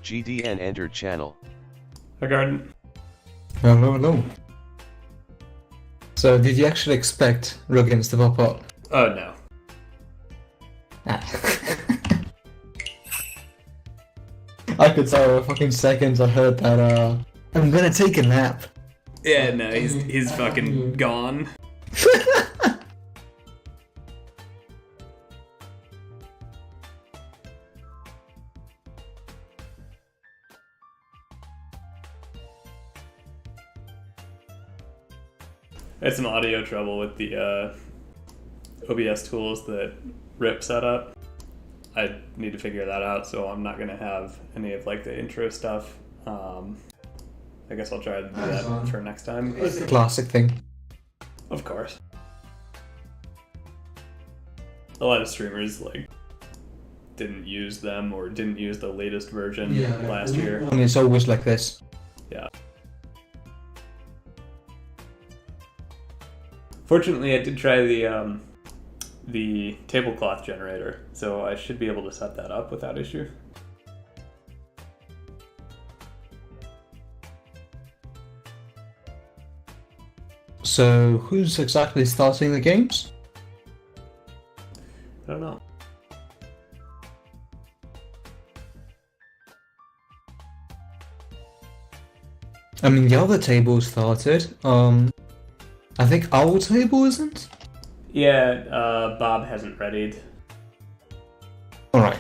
GDN entered channel. Hi, Garden. Hello, hello. So, did you actually expect Ruggins to pop up? Oh, no. Ah. I could tell in fucking seconds I heard that, I'm gonna take a nap. Yeah, no, he's fucking gone. I had some audio trouble with the OBS tools that Rip set up. I need to figure that out, so I'm not gonna have any of like the intro stuff. I guess I'll try to do that for next time. Classic thing. Of course. A lot of streamers like didn't use them or didn't use the latest version last year. And it's always like this. Yeah. Fortunately, I did try the tablecloth generator, so I should be able to set that up without issue. So, who's exactly starting the games? I don't know. I mean, the other table started. I think our table isn't? Yeah, Bob hasn't readied. Alright.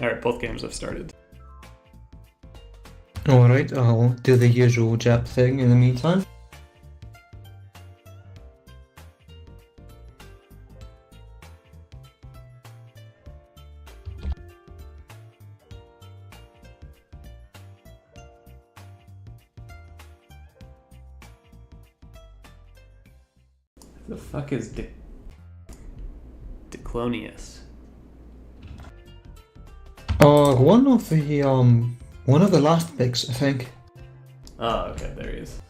Alright, both games have started. Alright, I'll do the usual jab thing in the meantime. Who the fuck is Diclonius? One of the last picks, I think. Oh, okay, there he is.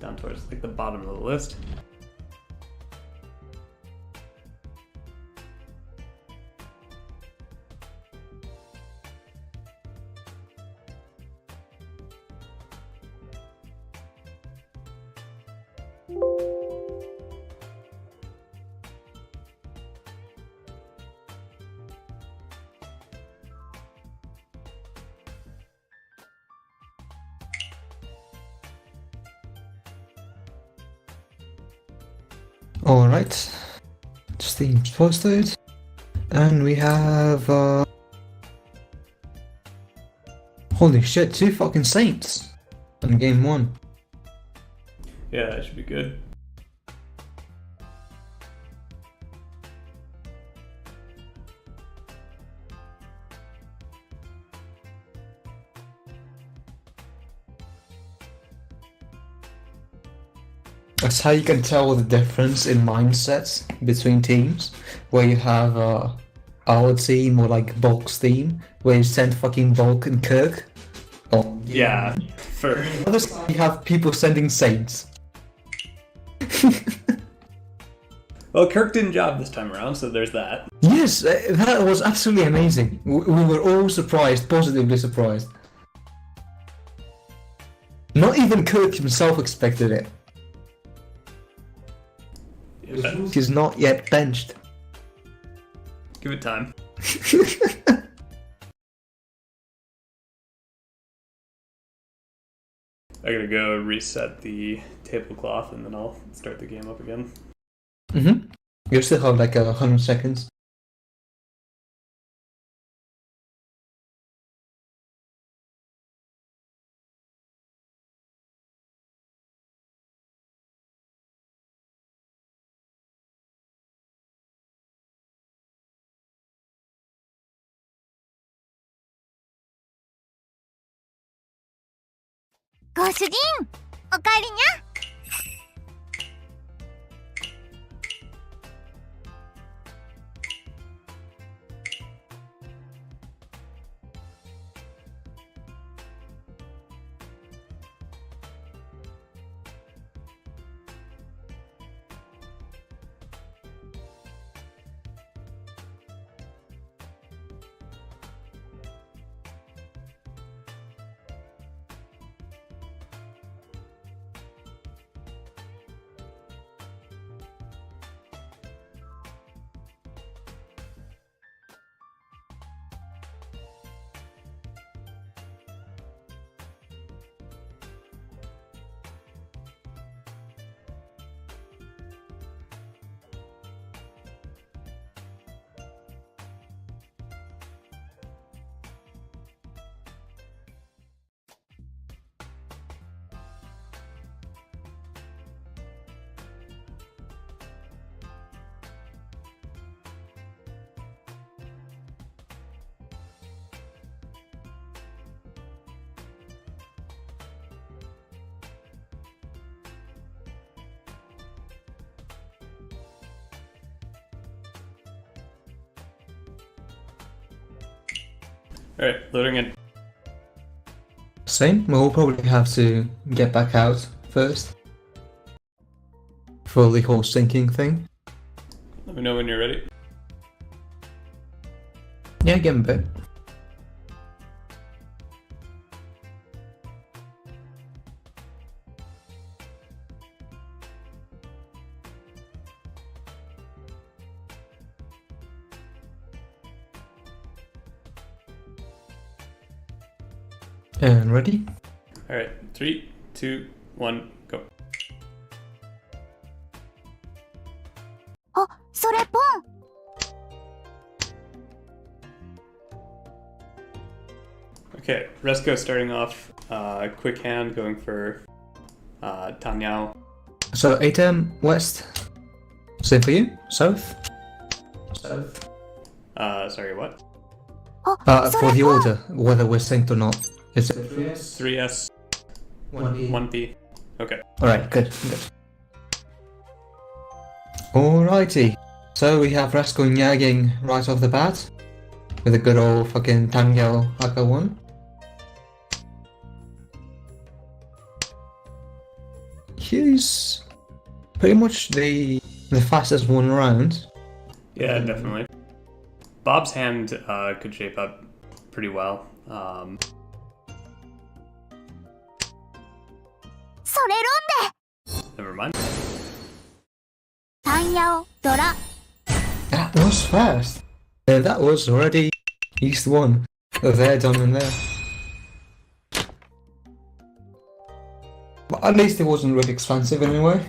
Down towards like the bottom of the list. Alright. Steam's posted. And we have, holy shit, 2 fucking Saints on game 1. Yeah, that should be good. That's how you can tell the difference in mindsets between teams, where you have our team or like Bulk's team, where you send fucking Bulk and Kirk. Oh, Yeah, for other side, you have people sending Saints. well, Kirk didn't job this time around, so there's that. Yes, that was absolutely amazing. We were all surprised, positively surprised. Not even Kirk himself expected it. Yeah, He's not yet benched. give it time. I gotta go reset the tablecloth and then I'll start the game up again. You still have like 100 seconds. ご主人、おかえりにゃ。Alright, loading in. Same. We'll probably have to get back out first for the whole sinking thing. Let me know when you're ready. Yeah, get a bit. And ready? Alright, 3, 2, 1, go. あ、それポン。Okay, Resco starting off, quick hand, going for Tanyao. So 8 west. Same for you? South? South. Sorry, what? あ、そ For れ the ポン。 order, whether we're synced or not. Is it 3S, 1P. Okay. Alright, good, good. Alrighty. So we have Rascal Nyagging right off the bat. With a good old fucking Tangyao Haka 1. He's pretty much the fastest one around. Yeah, definitely. Bob's hand could shape up pretty well. それロンで。 Never mind. タンヤオ、ドラ。 That was fast. That was already East 1. There, done and there. But at least it wasn't really expensive anyway.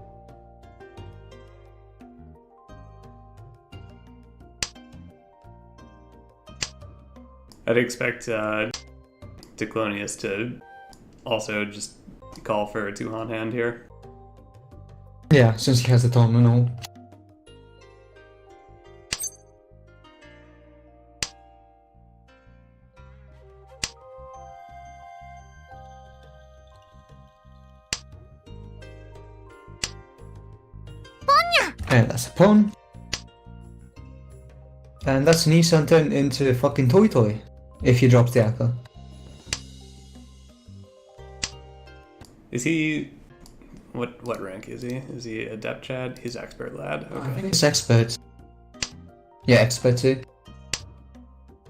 I'd expect Diclonius to also just call for a two-hand hand here. Yeah, since he has the Tom and all. And that's a pawn. And that's Nissan turned into a fucking Toy Toy. If he drops the Akka. Is he... What rank is he? Is he Adept Chad? He's Expert Lad. I Okay. think it's expert. Yeah, expert too.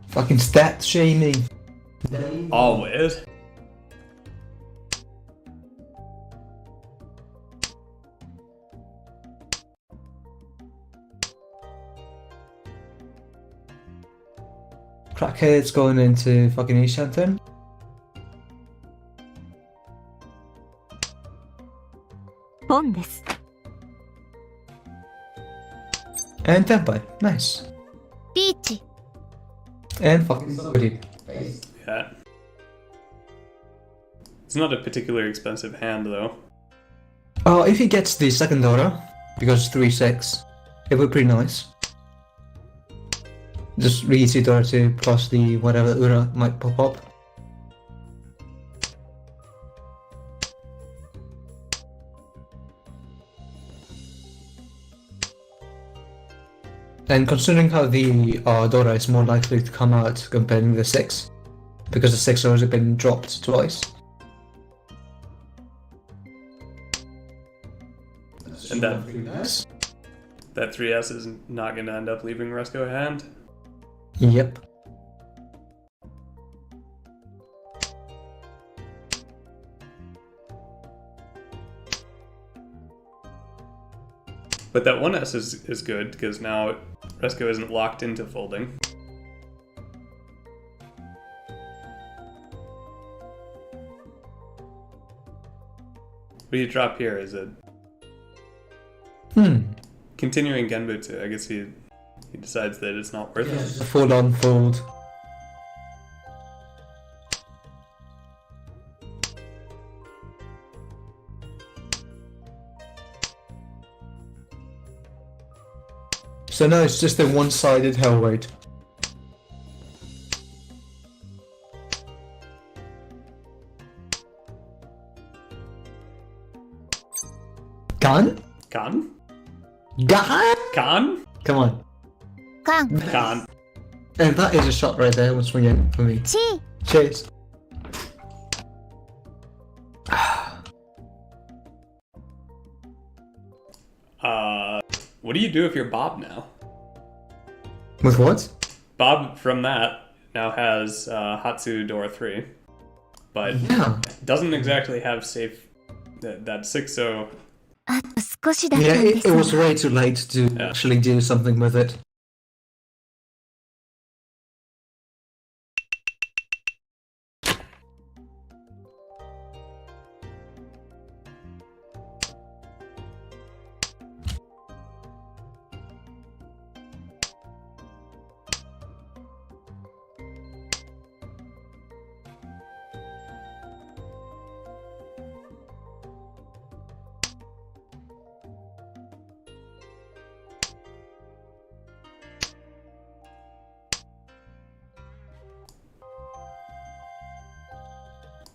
Fucking stat shaming. Always. Crackheads going into fucking Nissan turn. Pon です。 And Tenpai. Nice. リーチ。 And fucking somebody. Yeah. It's not a particularly expensive hand, though. Oh, if he gets the second order, because it's 3-6, it would be pretty nice. Just re-easy order 2 plus the whatever Ura might pop up. And considering how the Dora is more likely to come out comparing the 6, because the 6 has already been dropped twice. And that 3S is not going to end up leaving Resko hand. Yep. But that 1S is good, because now Resko isn't locked into folding. What do you drop here? Is it continuing Genbutsu? I guess he decides that it's not worth it. Full on fold. So now it's just a one-sided hell rate. Kan? Kan? Kan? Kan? Come on. カン Kan. And that is a shot right there once again for me. チ Cheers. What do you do if you're Bob now? With what? Bob from that now has Hatsu Dora 3, but Yeah. doesn't exactly have safe that 6-0. あと少しだった Yeah, んで it す was が way too late to Yeah. actually do something with it.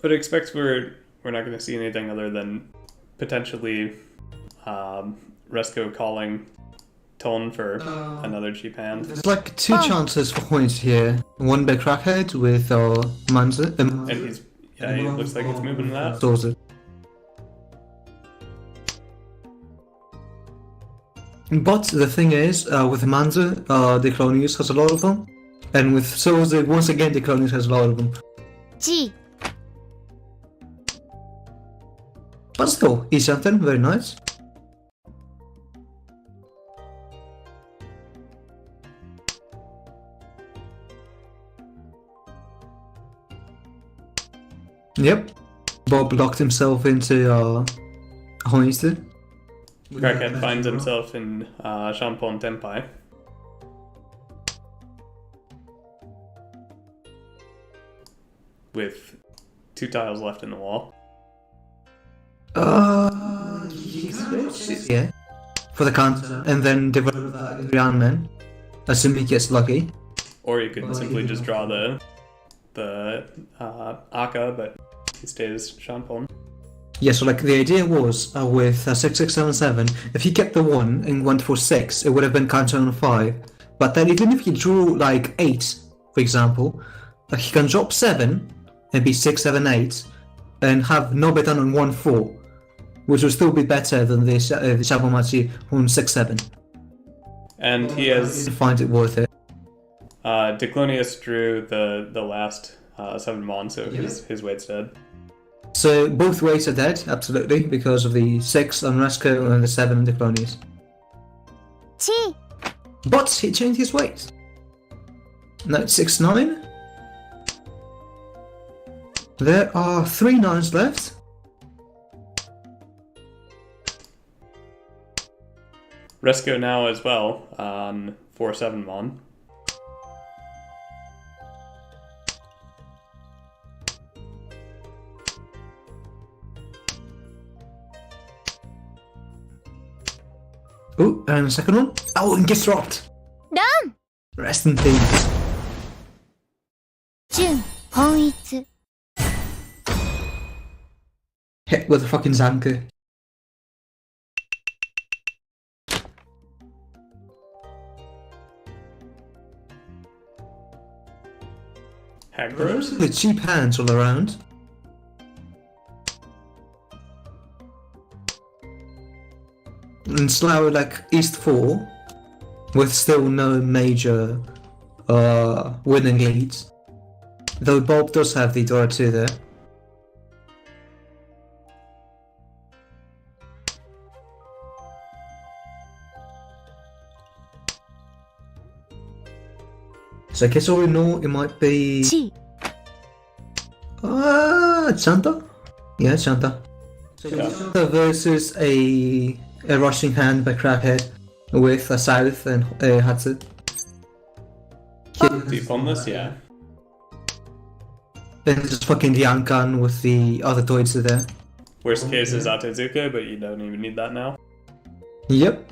But expect we're not going to see anything other than potentially Resko calling Tone for another cheap hand. There's like two chances for points here. One by Crackhead with Manza And he looks like he's moving to that. stores it. But the thing is, with Manza, the Clonius has a lot of them. And with Soze, once again, the Clonius has a lot of them. チ But still, he's something very nice. Yep. Bob locked himself into Hoisted. Crackhead finds himself in Shampon Tenpai. With 2 tiles left in the wall. Yeah. For the counter, and then develop that Iron Man. Assuming he gets lucky. Or you could simply just draw the Aka, but he stays Shampon. Yeah, so like the idea was with 6677, if he kept the 1 and went for 6, it would have been counter on 5. But then even if he drew like 8, for example, he can drop 7 and be 6, 7, 8, and have no bet on 1, 4, which would still be better than the Shabomachi on 6, 7. And he has I find it worth it. Diclonius drew the last 7 mon, so his weight's dead. So both weights are dead, absolutely, because of the 6 on Resko and the 7 on Diclonius. チ But he changed his weight. Now it's 6, 9. There are 3 9s left. Resko now as well on 4-7 mon. Oh, and the second one. Oh, and gets dropped. ラン Rest in peace. 純本一 Hit with a fucking Zanku. Hack bros? The cheap hands all around. And Slough like East 4, with still no major winning leads. Though Bob does have the Dora 2 there. So I guess all in all, it might be... 地 Chanta? Yeah, Chanta. So Yeah. Chanta versus a rushing hand by Crabhead with a South and a Hatsu. Deep on this, yeah. Then just fucking Yankan with the other Doitsu there. Worst case is Atezuka, but you don't even need that now. Yep.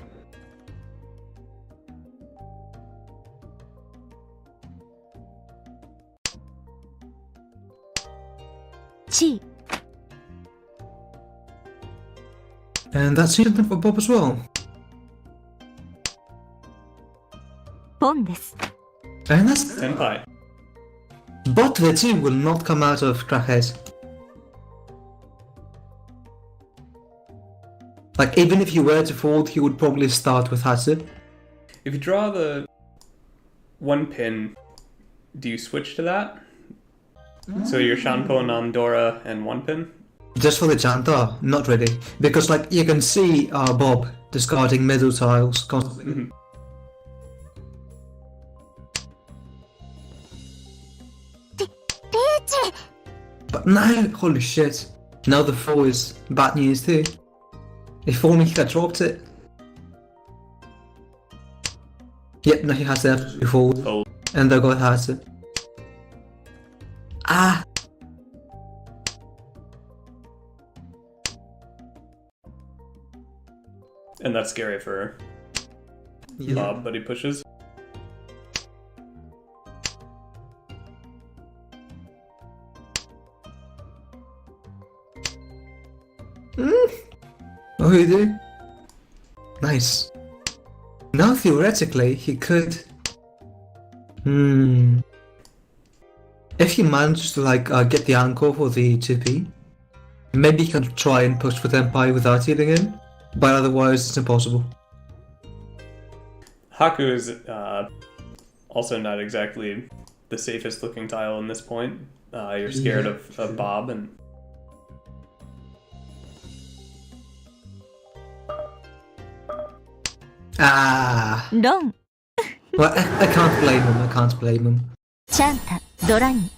Chi. And that's something for Bob as well. ポンです And that's... Senpai. But the two will not come out of Crackhead. Like, even if he were to fold, he would probably start with Hatsu. If you draw the one pin, do you switch to that? So you're Shanpo, Nandora, and one pin? Just for the Chanta, not really. Because, like, you can see Bob discarding middle tiles constantly. Mhm. But now, holy shit. Now the 4 is bad news too. If only he had dropped it. Yep, now he has to fold. Oh, And the god has it. Ah! and that's scary for Yeah. Bob, but he pushes. Oh, you do? Nice. Now theoretically, he could... If he manages to like get the anchor for the 2P, maybe he can try and push with Empire without healing him, but otherwise it's impossible. Haku is also not exactly the safest looking tile in this point. You're scared of Bob and... Ah! ロン Well, I can't blame him, I can't blame him. チャンタドラニ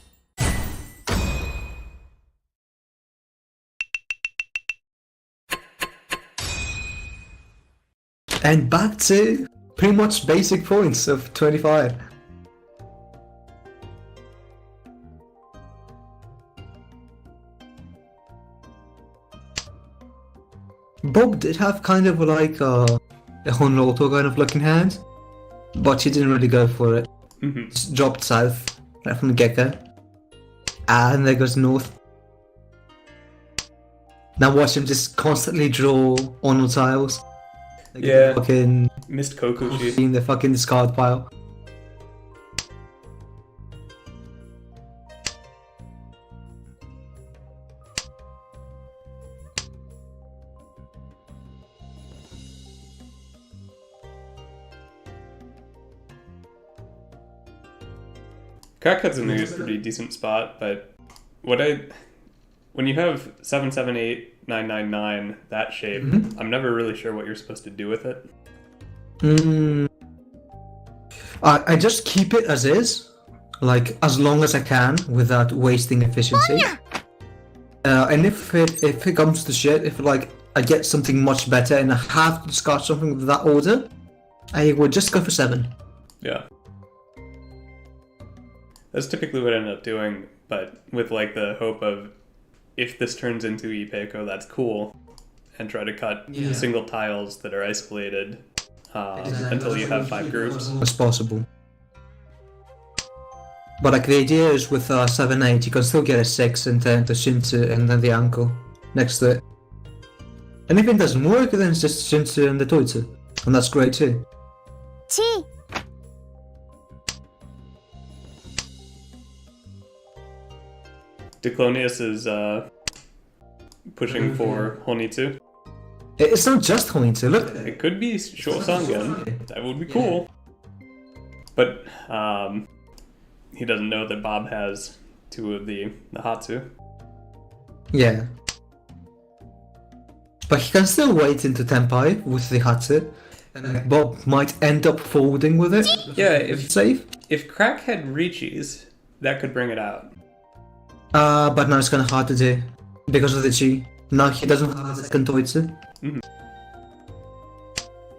And back to pretty much basic points of 25. Bob did have kind of like a Honoto kind of looking hand, but he didn't really go for it. Mhm. Just dropped south right from the get-go. And there goes north. Now watch him just constantly draw Ono tiles. Like Yeah. Fucking Missed Kokushi. in the fucking discard pile. Crackhead's in a pretty decent spot, but when you have 778999 that shape, I'm never really sure what you're supposed to do with it. I just keep it as is, like as long as I can without wasting efficiency. And if it comes to shit, if like I get something much better and I have to discard something with that order, I would just go for 7. Yeah. That's typically what I end up doing, but with like the hope of if this turns into Ipeco, that's cool, and try to cut single tiles that are isolated until you have 5 groups. As possible. But like the idea is with 7-8, you can still get a 6 and then the Shinsu and then the ankle next to it. And if it doesn't work, then it's just Shinsu and the Toitsu, and that's great too. チ Diclonius is pushing for Honitsu. It's not just Honitsu, look. It could be Shosangen. That would be cool. But he doesn't know that Bob has 2 of the Hatsu. Yeah. But he can still wait into Tenpai with the Hatsu. And Bob might end up folding with it. Yeah, if Safe. Crack had Richis, that could bring it out. But now it's kinda hard to do. Because of the Chi. Now he doesn't have the second Toitsu. Mhm.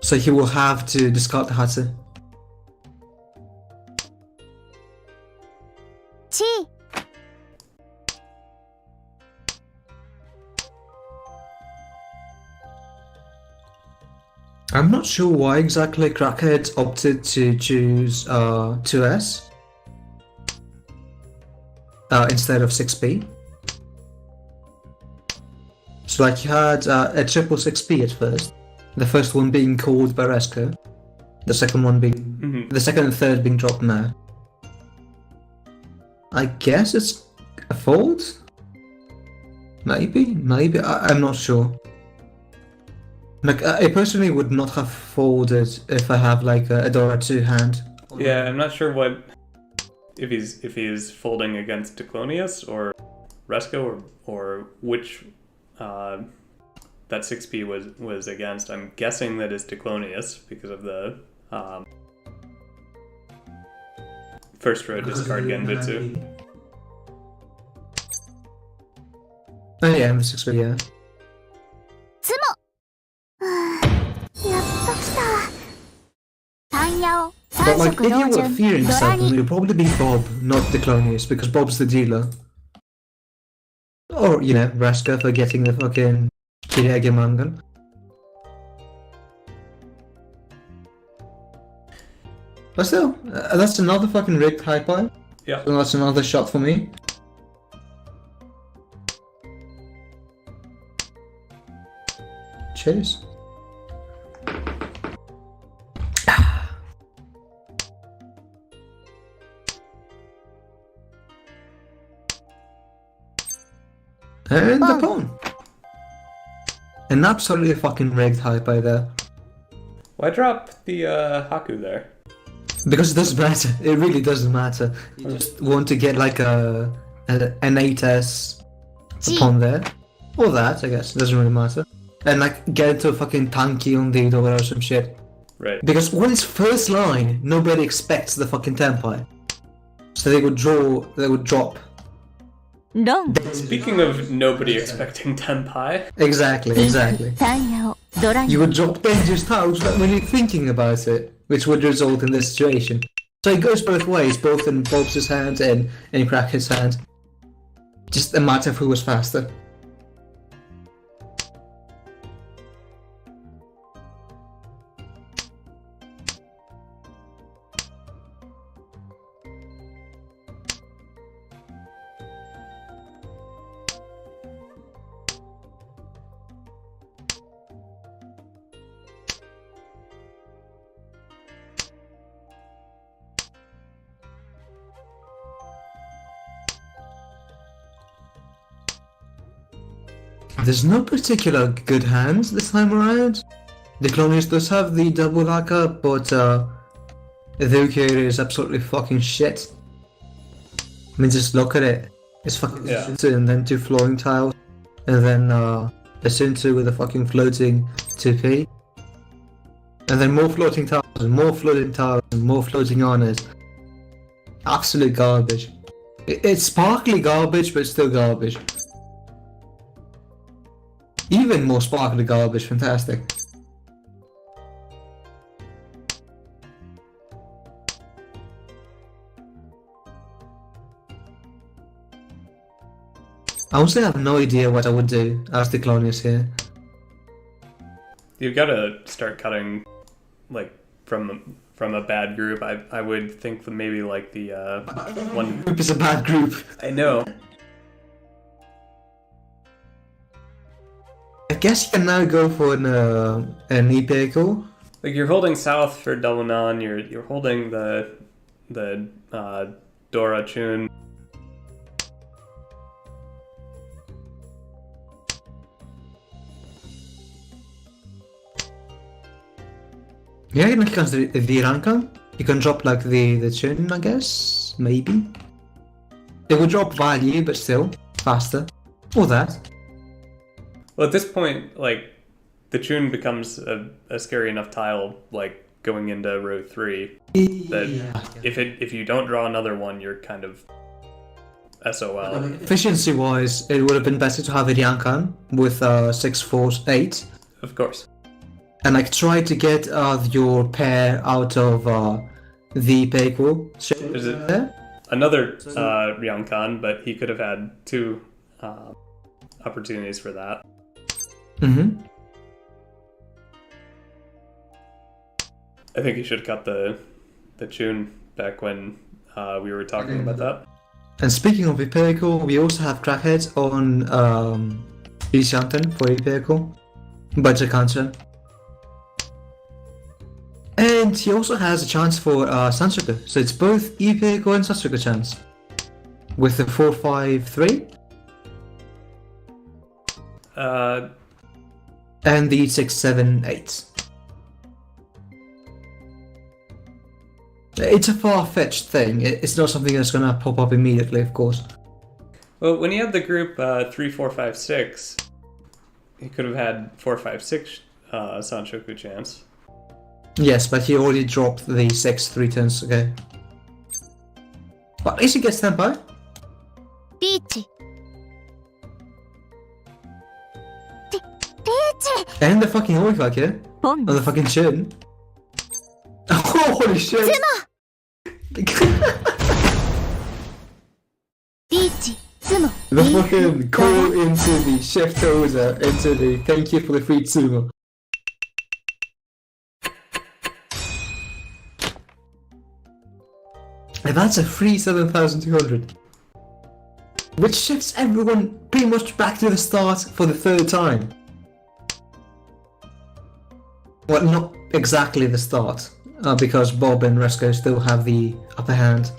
So he will have to discard the Hatsu. ち I'm not sure why exactly Crackhead opted to choose 2S instead of 6P. So like you had a triple 6P at first, the first one being called Beresco, the second one being the second and third being dropped now. I guess it's a fold? Maybe? I'm not sure. Like, I personally would not have folded if I have like a Dora 2 hand. Yeah, I'm not sure what if he's folding against Diclonius or Resco or which that 6P was against. I'm guessing that it's Diclonius because of the first row discard Genbutsu. Oh yeah, I'm 6P, yeah. つもやっと来たタンヤを But 3 like, 色 if you 同 were 順 fearing ドラ something, に it would probably be Bob, not Diclonius, because Bob's the dealer. Or, you know, Raska for getting the fucking Kirege Mangan. But still, that's another fucking rigged high-pie. Yeah. So that's another shot for me. Cheers. And the pawn. An absolutely fucking rigged high-pie there. Why drop the Haku there? Because it doesn't matter. It really doesn't matter. You just want to get like an 8S upon there. Or that, I guess. It doesn't really matter. And like get into a fucking tanky on the door or some shit. Right. Because when it's first line, nobody expects the fucking Tenpai. So they would drop. ロン Speaking of nobody expecting Tenpai, Exactly. タンヤをドラに You would drop Dangerous Tiles when you're thinking about it, which would result in this situation. So it goes both ways, both in Bob's hand and in Cracker's hand. Just a matter of who was faster. There's no particular good hands this time around. Diclonius does have the double Haka, but the Ukiyo is absolutely fucking shit. I mean, just look at it. It's fucking Yeah. Shinsu and then 2 floating tiles, and then a Shinsu with a fucking floating 2P. And then more floating tiles, and more floating tiles, and more floating honors. Absolute garbage. It's sparkly garbage, but still garbage. Even more sparkly garbage, fantastic. I honestly have no idea what I would do as Diclonius here. you've got to start cutting, like from a bad group. I would think that maybe like the one. Group is a bad group. I know. I guess you can now go for an e-vehicle. Like you're holding south for Delanan, you're holding the Dora Chun. Yeah, you can the Rankan. You can drop like the Chun, I guess, maybe. It would drop value, but still faster. Or that. Well, at this point, like, the Chun becomes a scary enough tile, like, going into row 3, that if you don't draw another one, you're kind of SOL. Efficiency-wise, it would have been better to have a Rankan with 6, 4, 8. Of course. And like try to get your pair out of the Peiko. There's another Ryankan, but he could have had 2 opportunities for that. Mm-hmm. I think he should have cut the Chun back when we were talking about that. And speaking of Ipeco, we also have Crackheads on Ishanten for Ipeco, Budget Kanchen. And he also has a chance for Sansuku, so it's both Ipeco and Sansuku chance. With the 4-5-3. And the 6-7-8. It's a far-fetched thing. It's not something that's gonna pop up immediately, of course. Well, when he had the group 3-4-5-6, he could have had 4-5-6 Sanshoku chance. Yes, but he already dropped the 6 3 turns ago. But at least he gets tempo. リーチ And the fucking Oifak, yeah? ポン On the fucking chin. Holy shit! リーチツモ The fucking call into the shift order, into the thank you for the free tsumo. And that's a free 7,200. Which shifts everyone pretty much back to the start for the 3rd time. Well, not exactly the start, because Bob and Resco still have the upper hand.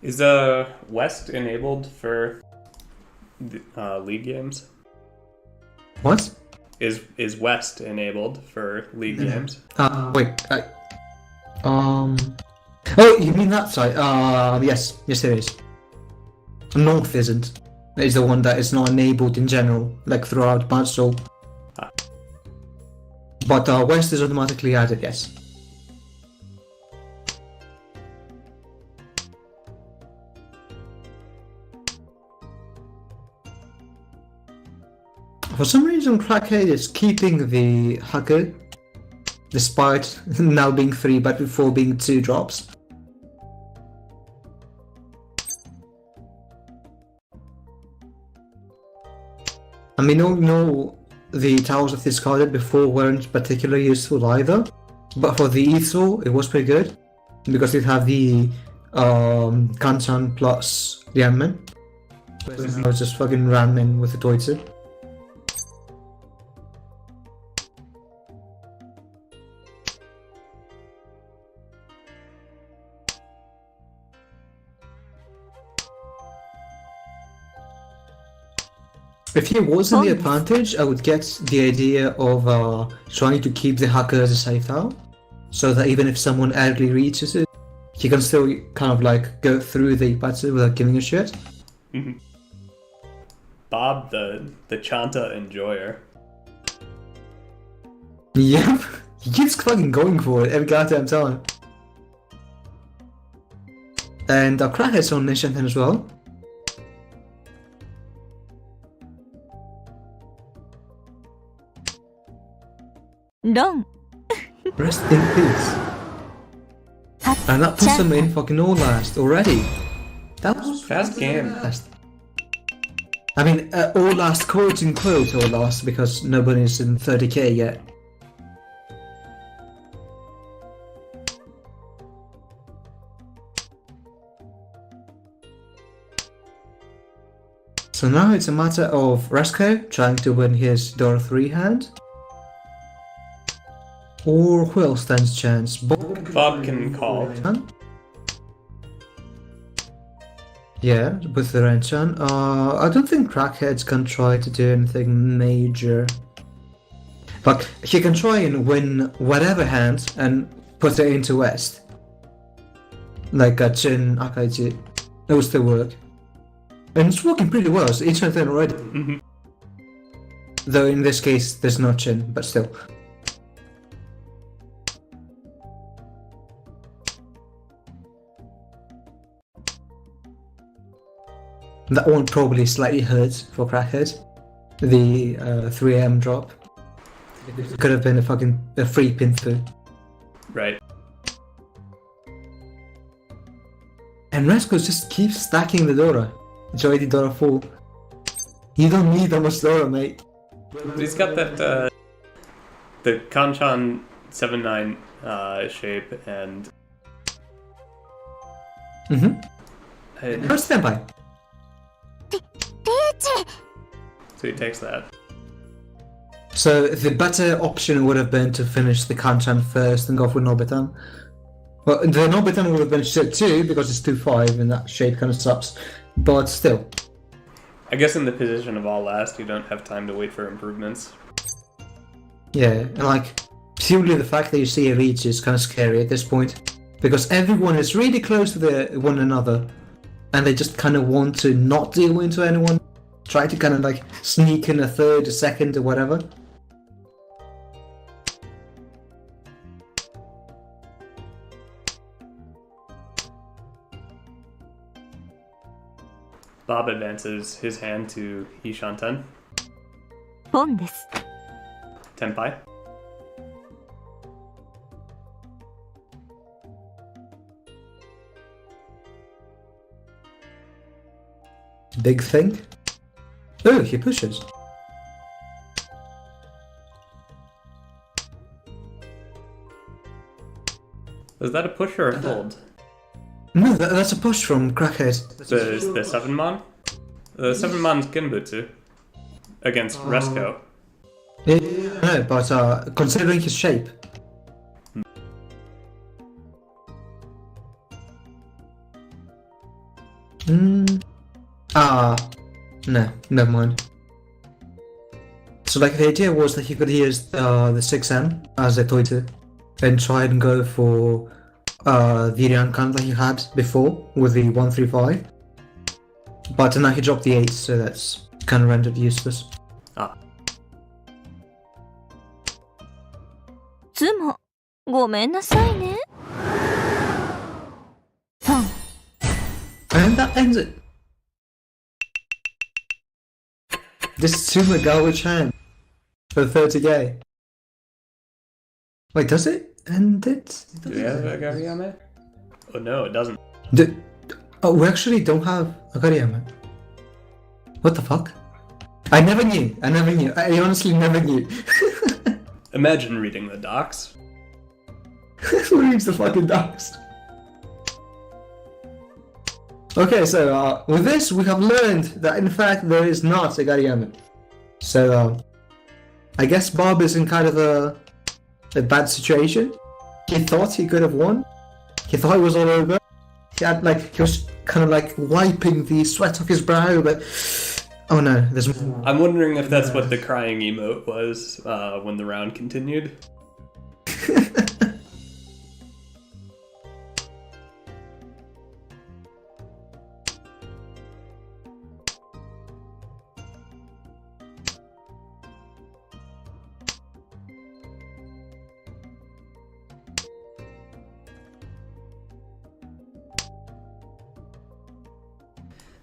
Is West enabled for league games? What? Is West enabled for league games? Wait. Oh, you mean that side? Yes, it is. North isn't. It's the one that is not enabled in general, like throughout Battle. But West is automatically added, yes. For some reason, Crackhead is keeping the Haku, despite now being 3 but before being 2 drops. I mean, no, the towers of discarded before weren't particularly useful either, but for the Ether it was pretty good, because you'd have the Kanchan plus Lianmen. I was just fucking Ranmen with the Toitsu. If he was in the advantage, I would get the idea of trying to keep the hacker as a safe tile, so that even if someone early reaches it, he can still kind of like go through the patsu without giving a shit. Mm-hmm. Bob, the Chanta enjoyer. Yep, he keeps fucking going for it every goddamn time. And Crackhead's on Nishanten as well. Long. Rest in peace. And that puts them in fucking all last already. That was Fast game. fast. I mean, all last quote unquote all last because nobody's in 30k yet. So now it's a matter of Resco trying to win his Door 3 hand. Or who else stands a chance? Bob can call. Yeah, with the Renchan. I don't think Crackheads can try to do anything major. But he can try and win whatever hand and put it into West. Like Chin, Akaiji. It will still work. And it's working pretty well, so each turn already. Mm-hmm. Though in this case, there's no Chin, but still. That one probably slightly hurts for Crackhead. The 3M drop. It could have been a free pin through. Right. And Rascal just keeps stacking the Dora. It's already Dora full. You don't need that much Dora, mate. He's got that, the Kanchan 7-9 shape, and... Mm-hmm. First standby. So he takes that. So the better option would have been to finish the Kanchan first and go for Nobitan. Well, the Nobitan would have been shit too, because it's 2-5 and that shape kind of sucks. But still. I guess in the position of all last, you don't have time to wait for improvements. Yeah, and like, purely the fact that you see a reach is kind of scary at this point. Because everyone is really close to one another. And they just kind of want to not deal into anyone. Try to kind of like sneak in a third, a second, or whatever. Bob advances his hand to Ishanten. ポンです。 Tenpai. Big thing. Oh, he pushes. Was that a push or a hold? No, that's a push from Crackhead. The 7-mon? The 7-mon's Genbutsu. Against Resco. Yeah, no, but considering his shape. No, never mind. So like the idea was that he could use the 6M as a Toitu and try and go for the Ryankan that he had before with the 135. But now he dropped the 8, so that's kind of rendered useless. つも、ごめんなさいね。ポン。 And that ends it. This is Tsuma garbage hand for 30k. Wait, does it end it? Do we have Agariame? Oh no, it doesn't. Oh, we actually don't have Agariame. What the fuck? I never knew. I honestly never knew. Imagine reading the docs. Who reads the fucking docs? Okay, so with this we have learned that in fact there is not a Gariyama. So I guess Bob is in kind of a bad situation. He thought he could have won. He thought it was all over. He was kind of like wiping the sweat off his brow, but oh no, there's more. I'm wondering if that's what the crying emote was when the round continued.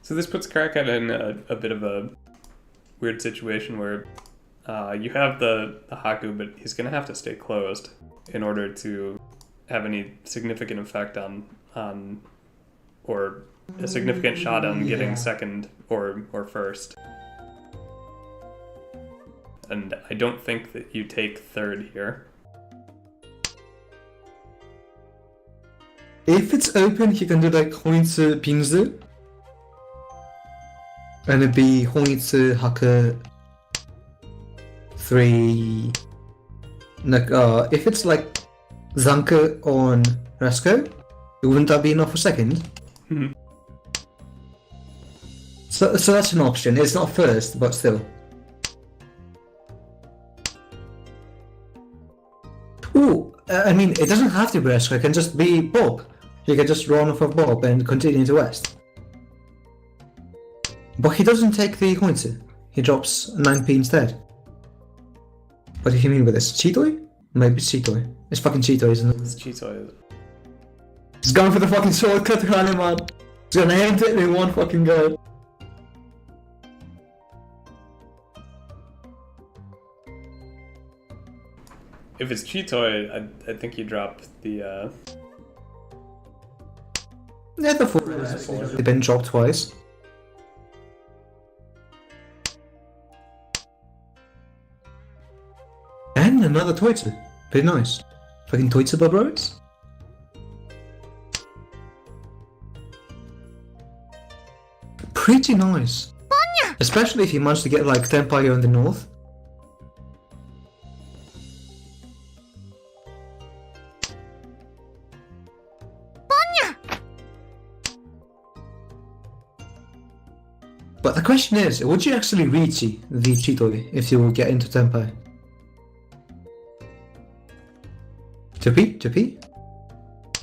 So this puts Crackhead in a bit of a weird situation where you have the Haku, but he's going to have to stay closed in order to have any significant effect on or a significant shot on getting second or first. And I don't think that you take third here. If it's open, he can do like Hoitsu Pinzu. And it'd be Hoitsu Haku 3. Like, if it's like Zanku on Resco, wouldn't that be enough for second? Mm-hmm. So that's an option. It's not first, but still. Ooh, I mean, it doesn't have to be Wesker, it can just be Bob. You can just run off of Bob and continue to West. But he doesn't take the Hointer. He drops 9p instead. What do you mean with this? Cheetoy? Maybe it's Cheetoy. It's fucking Cheetoy, isn't it? It's Cheetoy. He's going for the fucking shortcut, man. He's gonna end it in one fucking go. If it's Cheetoy, I think you drop the. Yeah, the 4. They've been dropped twice. And another Toitsu. Pretty nice. Fucking Toitsu bros. Pretty nice. Especially if you manage to get like Tenpai in the north. But the question is, would you actually Riichi the Cheetoy if you get into Tenpai? 2p? 2p?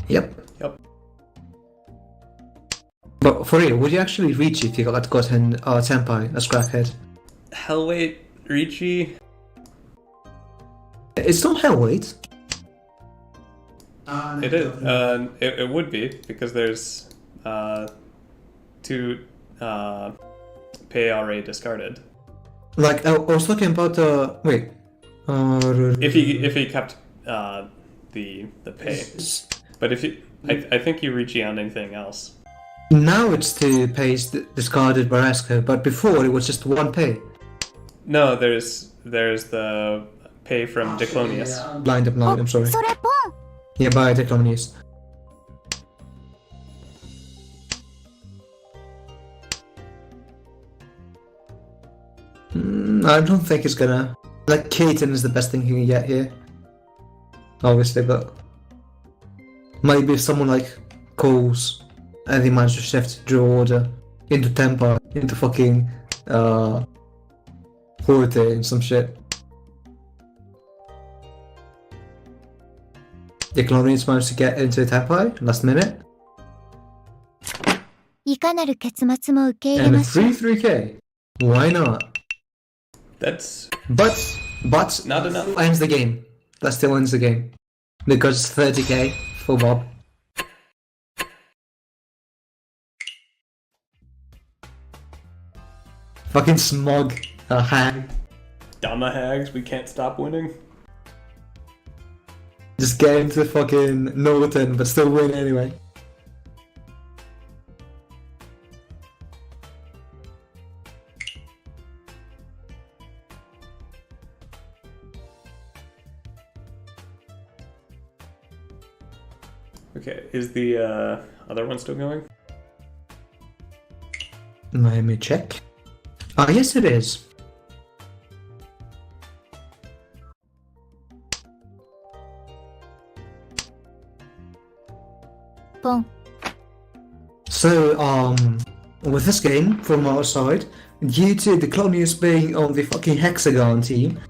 Yep. Yep. But for real, would you actually reach if you gotten Tenpai as crackhead? Hellweight Riichi. It's not Hellweight. It is. It would be because there's 2 pay already discarded. Like I was talking about wait. If he kept the pay, but if you, I think you Riichi on anything else. Now it's 2 pays discarded by Esko, but before it was just 1 pay. No, there's the pay from Diclonius. Blind, I'm sorry. それポン Yeah, by Diclonius. I don't think it's gonna. Like, Keaton is the best thing he can get here. Obviously, but. Maybe if someone like calls and they manage to shift Draw Order into Tempo, into fucking. Horte and some shit. Diclonius managed to get into Tempo last minute. いかなる結末も受け入れ And ましょう 3-3k. Why not? That's But not enough. ends the game. That still ends the game. Because it's 30k for Bob. Fucking smug. Hag. Dama Hags, we can't stop winning. Just get into fucking Norton, but still win anyway. Okay, is the other one still going? Let me check. Ah, yes it is. Boom. So, with this game, from our side, due to Diclonius being on the fucking Hexagon team,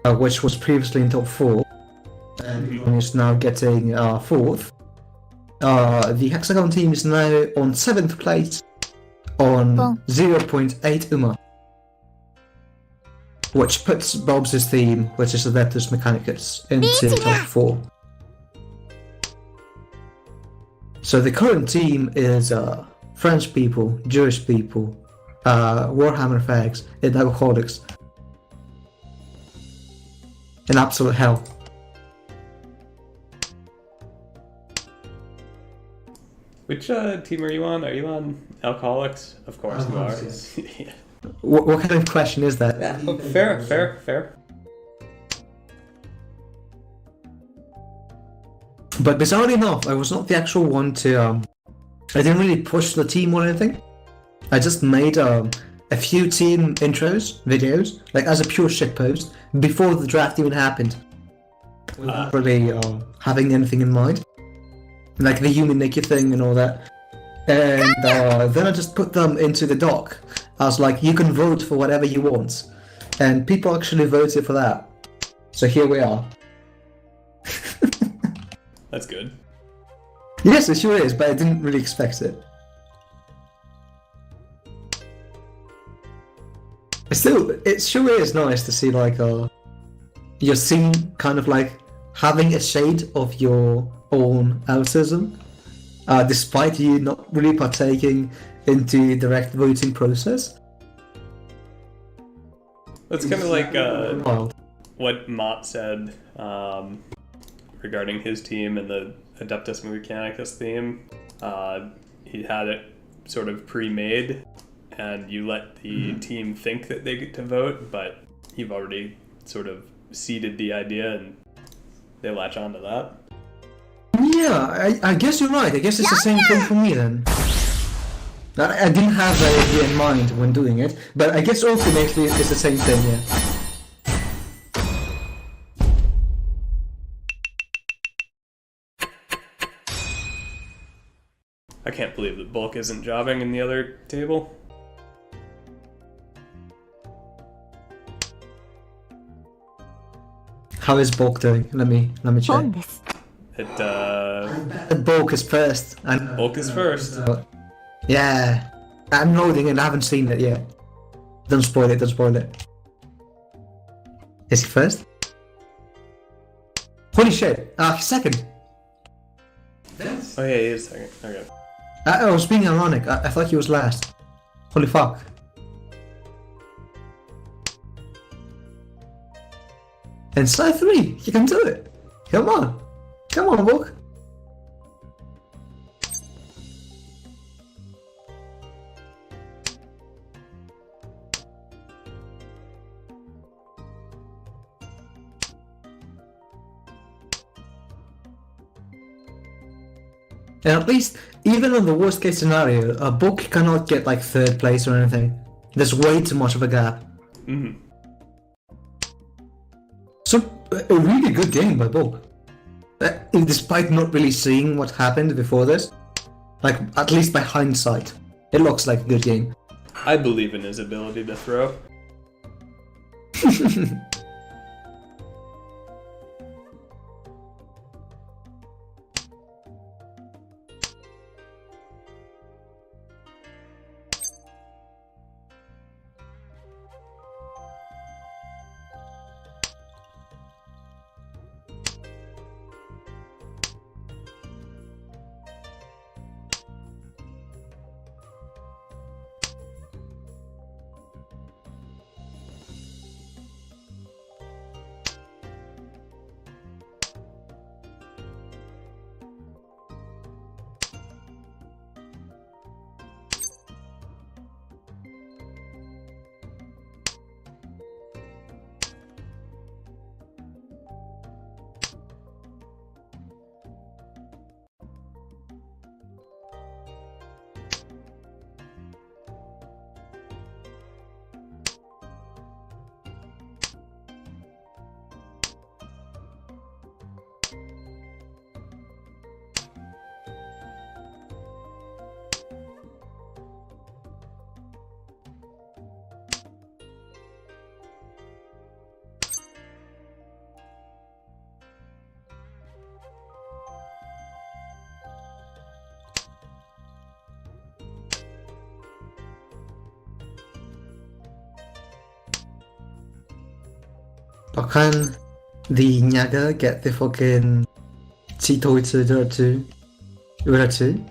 which was previously in top 4, and Diclonius now getting 4th, the Hexagon team is now on 7th place on 0.8 UMA. Which puts Bob's team, which is Adeptus Mechanicus, into top 4. So the current team is French people, Jewish people, Warhammer fags, and alcoholics. In absolute hell. Which team are you on? Are you on Alcoholics? Of course you are. Yeah. What kind of question is that? Oh, fair. But bizarrely enough, I was not the actual one to. I didn't really push the team or anything. I just made a few team intros, videos, like as a pure shitpost, before the draft even happened. Without really having anything in mind. Like the human naked thing and all that. And then I just put them into the doc. I was like, you can vote for whatever you want. And people actually voted for that. So here we are. That's good. Yes, it sure is, but I didn't really expect it. Still, it sure is nice to see like your scene kind of like having a shade of your own autism, despite you not really partaking into direct voting process. That's kind of like Wild. what Mott said regarding his team and the Adeptus Mechanicus theme. He had it sort of pre-made, and you let the team think that they get to vote, but you've already sort of seeded the idea and they latch on to that. Yeah, I guess you're right. I guess it's the same thing for me then. I didn't have that idea in mind when doing it, but I guess ultimately it's the same thing, yeah. I can't believe that Bulk isn't jobbing in the other table. How is Bulk doing? Let me check. 本です Bulk is first. And Bulk is first. yeah, I'm loading and I haven't seen it yet. Don't spoil it. Don't spoil it. Is he first? Holy shit! He's second. Oh yeah, he is second. Okay. I was being ironic. I thought he was last. Holy fuck. And side 3, you can do it. Come on. Come on, Bulk. And at least, even on the worst case scenario, a Bulk cannot get like 3rd place or anything. There's way too much of a gap. Mm-hmm. So, a really good game by Bulk. Despite not really seeing what happened before this, like, at least by hindsight, it looks like a good game. I believe in his ability to throw. But can the Nyaga get the fucking Chitoi to do it too? Do it too?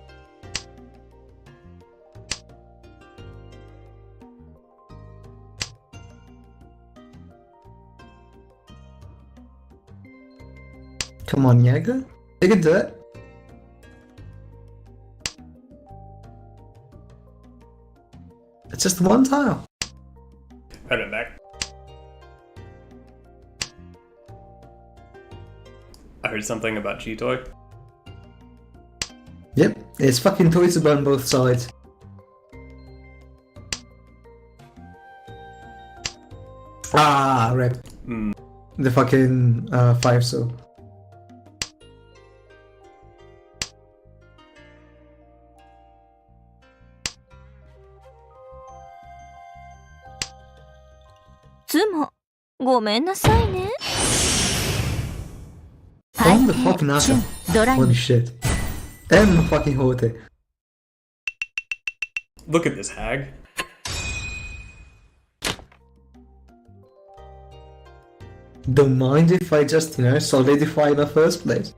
Come on, Nyaga. You can do it. It's just one tile. Right it back. I heard something about Chitoy. Yep, it's fucking Toitsuba on both sides. Ah, rip. Mm. The fucking 5 so.つもごめんなさいね。On the fucking チュ Naka. ンドラ Holy に shit. And the fucking Hote. Look at this hag. Don't mind if I just, solidify in the first place.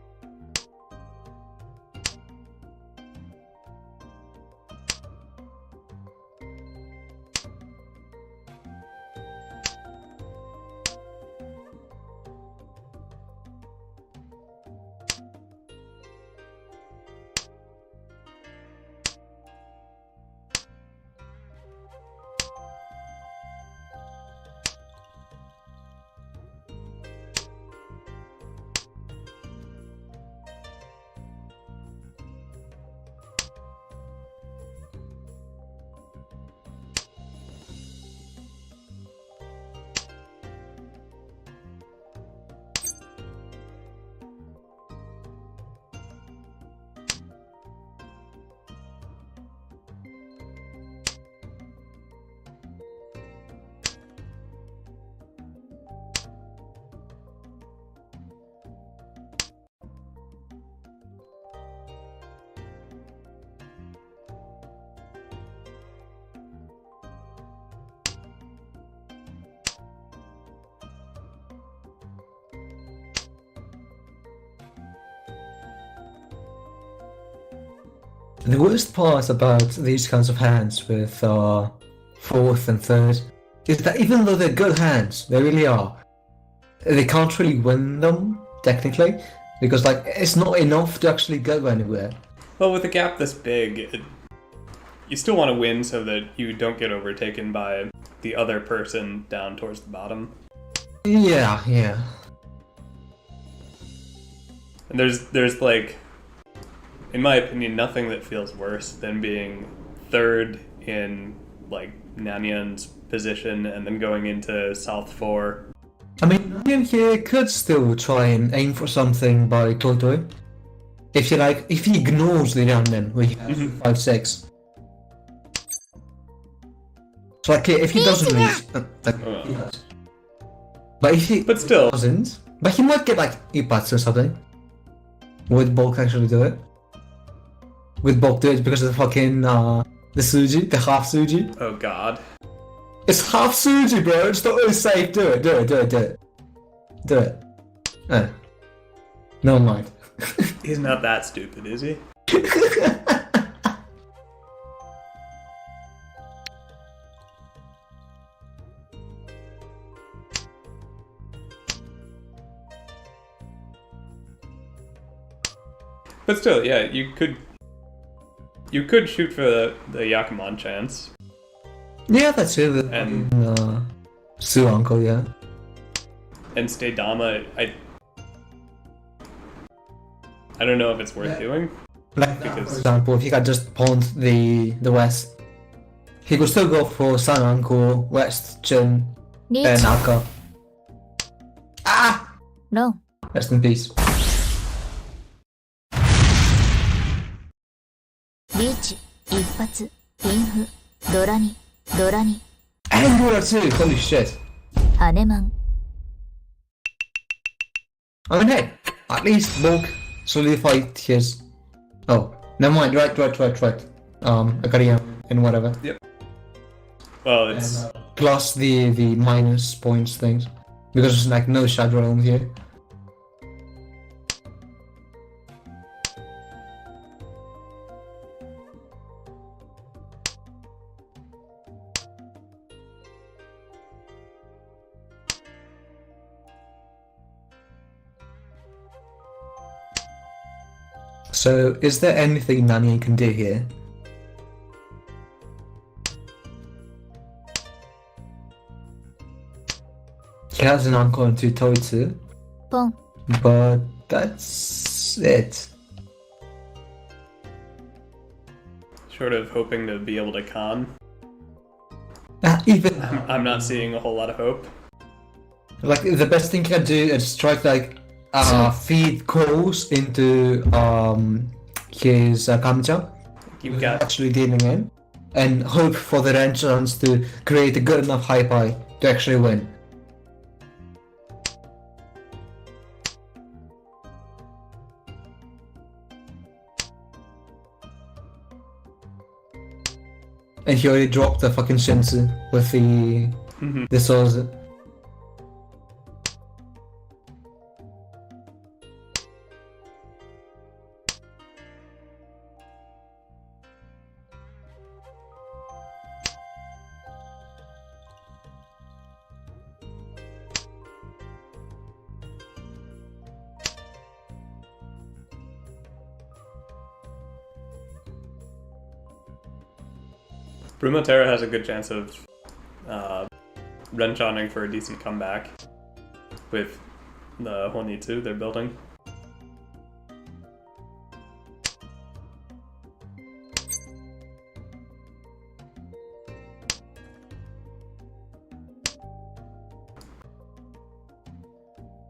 The worst part about these kinds of hands with fourth and third is that even though they're good hands, they really are, they can't really win them, technically, because it's not enough to actually go anywhere. Well, with a gap this big, you still want to win so that you don't get overtaken by the other person down towards the bottom. Yeah. And there's in my opinion, nothing that feels worse than being third in Nanyun's position and then going into South 4. I mean, Nanyun here could still try and aim for something by Totoi. If he ignores the Nanyun, where he has 5-6. So if he doesn't lose, he does. But if he still doesn't, but he might get Ipats or something. Would Bulk actually do it? Would Bulk do it because of the fucking the Suji, the half Suji? Oh god. It's half Suji, bro. It's not really safe. Do it. Never mind. He's not that stupid, is he? But still, yeah, you could shoot for the Yakuman chance. Yeah, that's it. And Su Uncle, yeah. And stay Dama, I don't know if it's worth doing. For Because example, if he had just pawned the west, he could still go for Sun Uncle, West Chin, リ and ーチ Aka. Ah! ロン Rest in peace. リーチ一発インフドラに And Dora too! Holy shit. ハネマン I mean, hey, at least Bulk solidified his. Oh, never mind. Right. Akariya and whatever. well, it's Plus the minus points things, because there's no shadow realm here. So, is there anything Nani can do here? He has an uncle and 2 Toitsu, ポン but that's it. sort of hoping to be able to con. Even I'm not seeing a whole lot of hope. the best thing he can do is strike feed calls into his Kamcha, You've got actually dealing in, and hope for the Renchans to create a good enough high pie to actually win. And he already dropped the fucking Shinsu with the swords. Brumotera has a good chance of Renchoning for a decent comeback with the Honitsu they're building.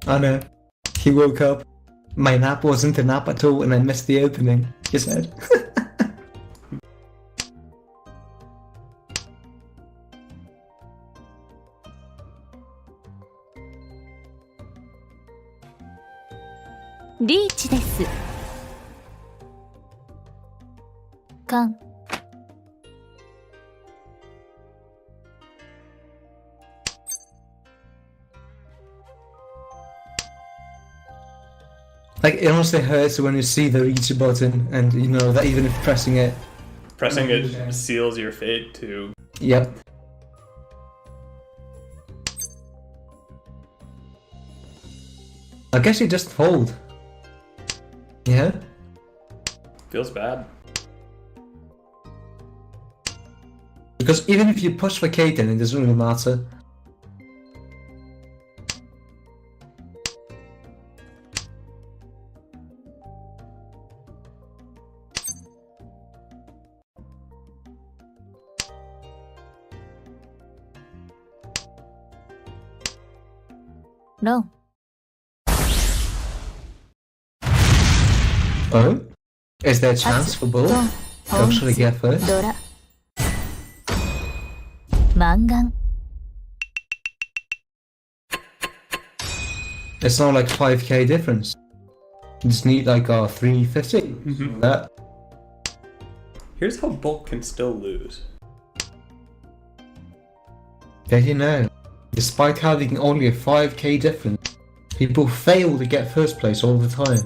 I know. He woke up. My nap wasn't a nap at all and I missed the opening, he said. Reach です。カン。Like, it honestly hurts when you see the reach button and you know that even if pressing it... Pressing it seals your fate to... Yep. I guess you just fold. Yeah? Feels bad. Because even if you push for Kaiten, it doesn't really matter. No. Oh? Is there a chance for Bull to actually get first? Dora. Mangan. It's not like 5k difference. You just need like 350. That. Here's how Bulk can still lose. There you know. Despite having only a 5k difference, people fail to get first place all the time.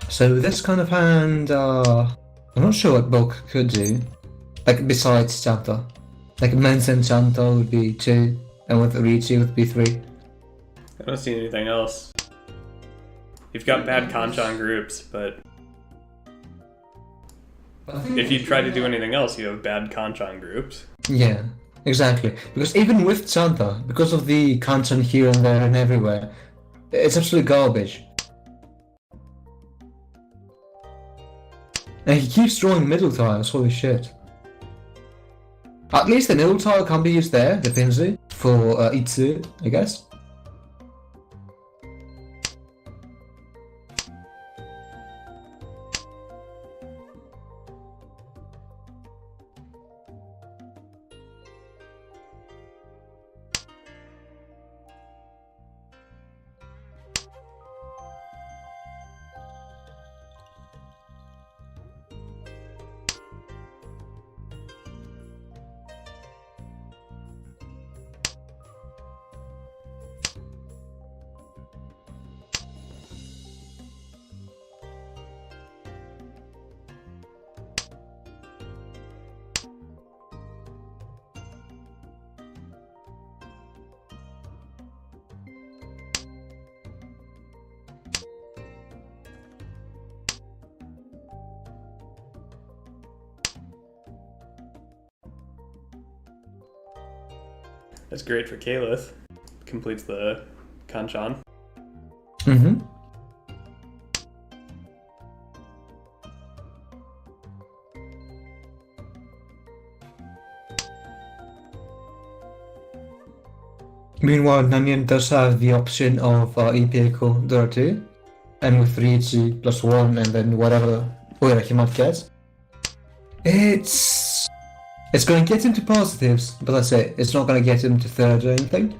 So this kind of hand, I'm not sure what Bulk could do. Like besides Chanta. Like Mensen Chanta would be 2, and with Ricci would be 3. I don't see anything else. You've got bad Kanchan groups, but if you try to do anything else, you have bad Kanchan groups. Yeah, exactly. Because even with Chanta, because of the Kanchan here and there and everywhere, it's absolute garbage. And he keeps drawing middle tiles, holy shit. At least the middle tile can be used there, the Pinzu, for Itsu, I guess. That's great for Kalith. Completes the Kanchan. Mm-hmm. Meanwhile, Nanian does have the option of EP Echo Dora 2. and with Ricci +1, and then whatever winner he might get, it's going to get him to positives, but let's say it's not going to get him to third or anything.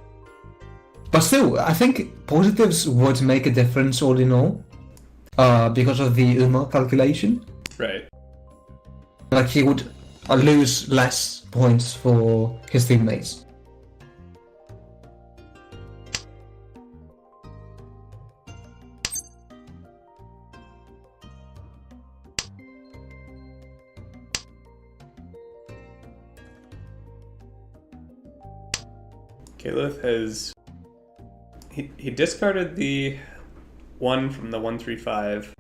But still, I think positives would make a difference all in all, because of the UMA calculation. Right. Like, he would lose less points for his teammates. Caliph has... He discarded the 1 from the 135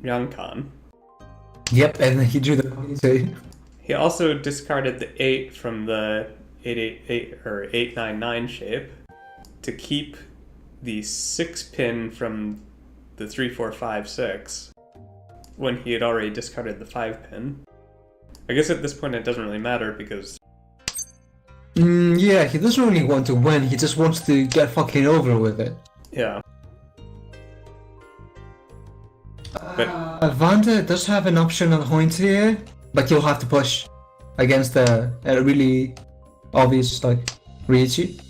Yankan. Yep, and he drew the 22. He also discarded the 8 from the 888 or 899 shape to keep the 6 pin from the 3456 when he had already discarded the 5 pin. I guess at this point it doesn't really matter because... Yeah, he doesn't really want to win, he just wants to get fucking over with it. Yeah. Vander does have an option on Hoint here, but you'll have to push against a really obvious, like, Ricci.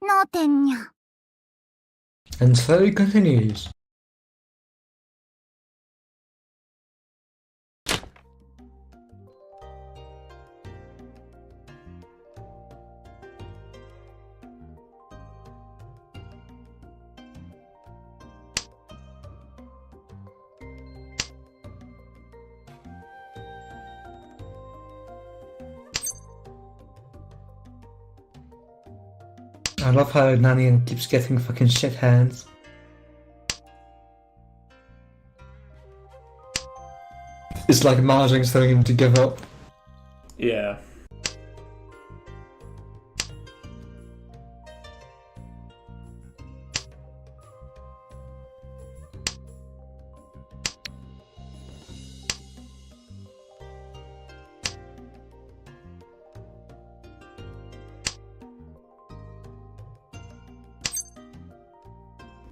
No tennya. And so he continues. I love how Nanian keeps getting fucking shit hands. It's like Mahjong's telling him to give up. Yeah.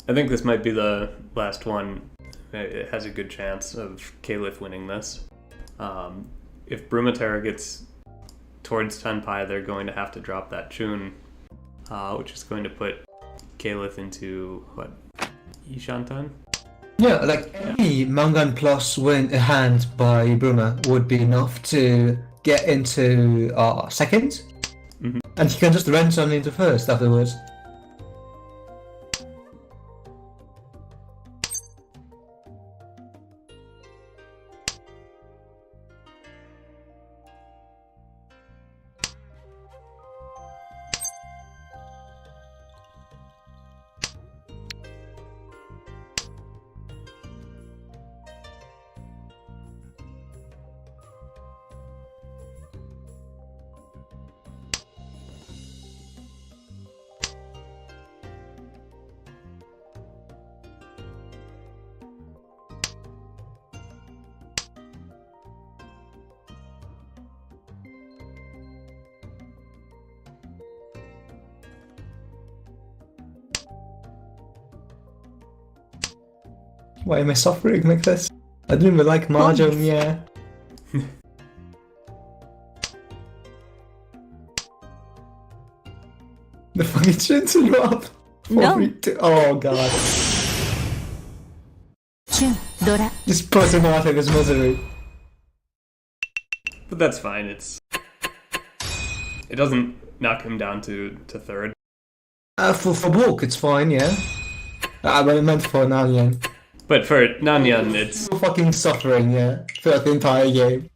I think this might be the last one. It has a good chance of Caliph winning this. If Brumatera gets towards Tenpai, they're going to have to drop that Chun, which is going to put Caliph into, what, Ishantan? Yeah, like any Mangan plus win hand by Bruma would be enough to get into second, and he can just rent on into first afterwards. Why am I suffering like this? I didn't even like Mahjong, yeah. The fucking chin drop! No. Oh god. Chun, Dora. Just put him out of his misery. But that's fine. It doesn't knock him down to third. For Bulk, it's fine, yeah. I meant for Nanian. But for Nanyang, it's... Still fucking suffering, yeah, throughout the entire game.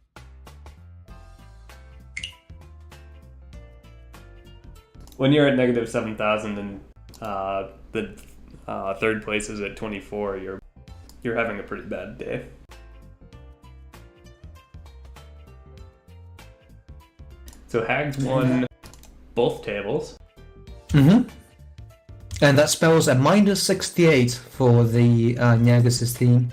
When you're at negative 7,000 and the third place is at 24, you're having a pretty bad day. So Hags won both tables. Mm-hmm. And that spells a minus 68 for the Niagas' team.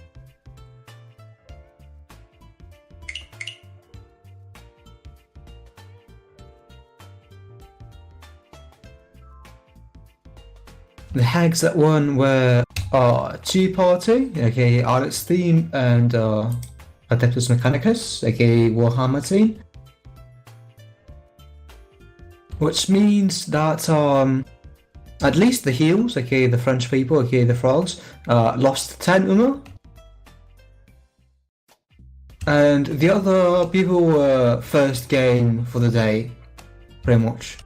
The Hags that won were Chi Party, aka Alex team, and Adeptus Mechanicus, aka Warhammer team. Which means that at least the heels, aka the French people, aka the frogs, lost 10 UMA. And the other people were first game for the day, pretty much.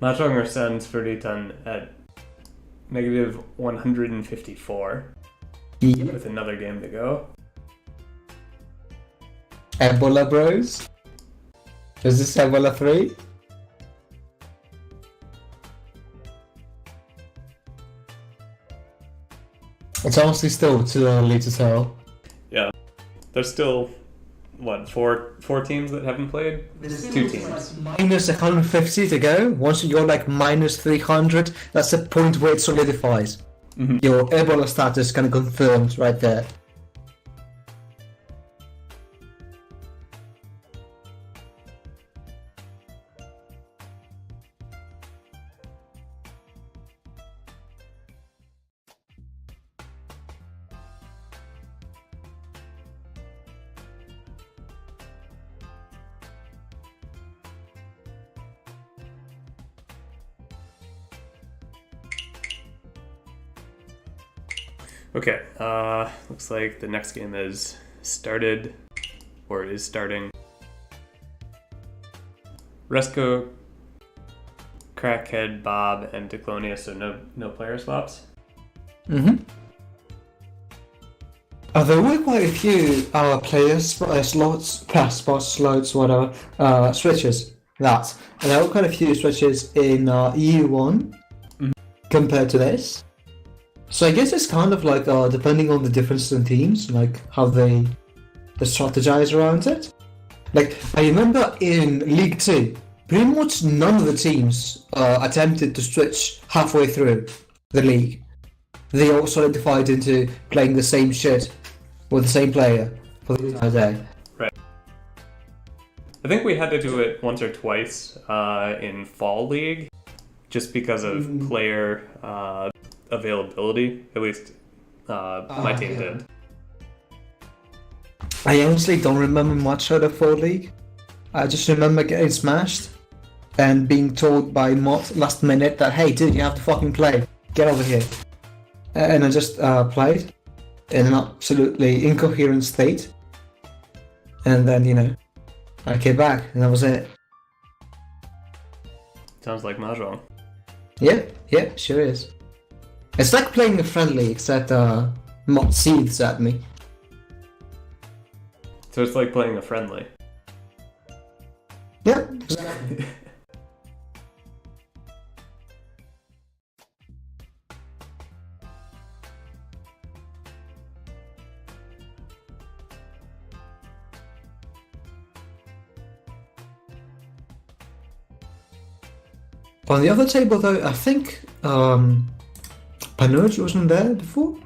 Mahjong sends Ferditan at negative 154 Yep. with another game to go. Ebola Bros. Is this Ebola 3? It's honestly still too early to tell. Yeah. There's still, what, four teams that haven't played? Two teams. Minus 150 to go. Once you're like minus 300, that's the point where it solidifies. Mhm. Your Ebola status kind of confirmed right there. Okay, looks like the next game is started, or is starting. Resco, Crackhead, Bob, and Declonia, so no player swaps. Mm-hmm. There were quite a few slots, pass spots, slots, whatever, switches. And there were quite a few switches in EU1 compared to this. So I guess it's kind of like depending on the differences in teams, like how they strategize around it. Like I remember in League 2, pretty much none of the teams attempted to switch halfway through the league. They all solidified into playing the same shit with the same player for the entire day. Right. I think we had to do it once or twice in Fall League, just because of player availability. At least my team did. I honestly don't remember much of the Fall League. I just remember getting smashed and being told by Mott last minute that, hey dude, you have to fucking play. Get over here. And I just played in an absolutely incoherent state. And then, I came back and that was it. Sounds like Mahjong. Yeah, sure is. It's like playing a friendly, except Mott seethes at me. So it's like playing a friendly. Yeah, exactly. On the other table, though, I think Panurge wasn't there before.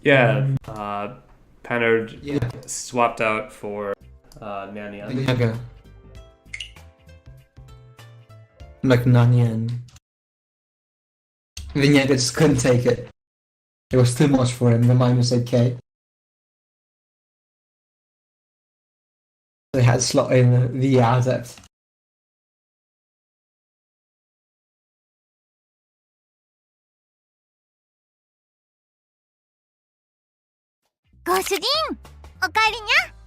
Yeah, Panard Yeah. swapped out for Nanian. Vinyaga. Like Nanian. Vinyaga just couldn't take it. It was too much for him, the minus 8k. They had slot in the Adept.ご主人、おかえりにゃ。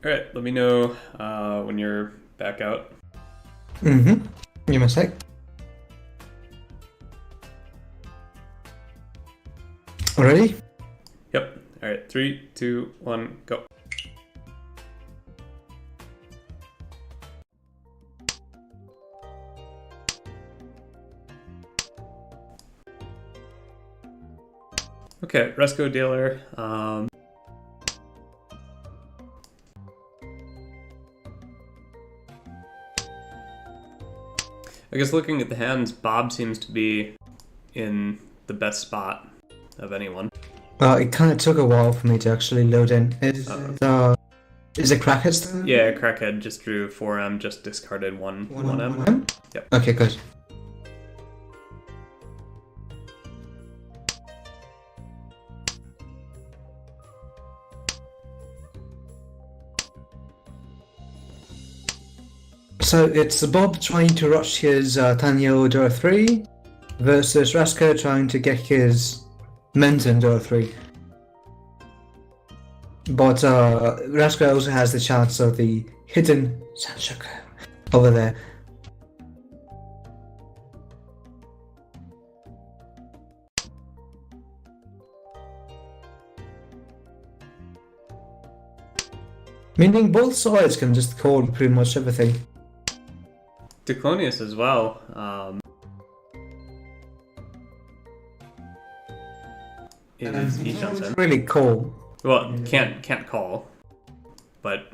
All right, let me know when you're back out. Mm-hmm. Give me a sec. Ready? Yep. All right, 3, 2, 1, go. Okay, Resco dealer. I guess looking at the hands, Bob seems to be in the best spot of anyone. It kind of took a while for me to actually load in. Is it Crackhead still? Yeah, Crackhead just drew 4M, just discarded 1M. M? Yep. Okay, good. So it's Bob trying to rush his Tanyo Dora 3 versus Rasko trying to get his Menton Dora 3. But Rasko also has the chance of the hidden Sanshaka over there. Meaning both sides can just call pretty much everything. Diclonius as well. He jumps in. Really cool. Well, can't call, but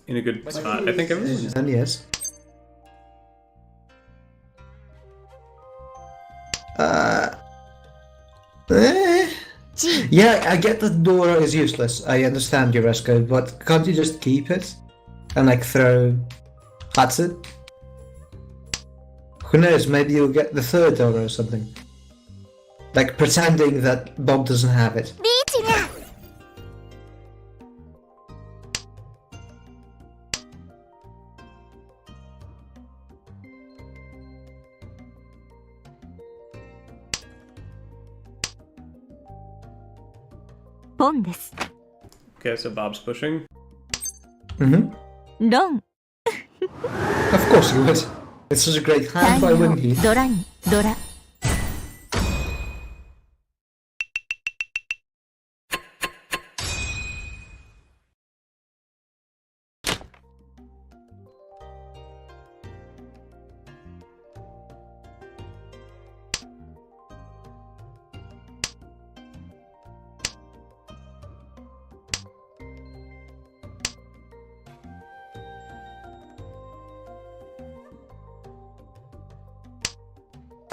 in a good spot. I think everyone's. And yes. Yeah, I get that Dora is useless. I understand you, Resco, but can't you just keep it and like throw at it? Who knows? Maybe you'll get the third Dora or something. Like pretending that Bob doesn't have it. リーチが ポンです Okay, so Bob's pushing. Mm-hmm. ロン Of course you would. It's such a great hand, why wouldn't he? ドラにドラ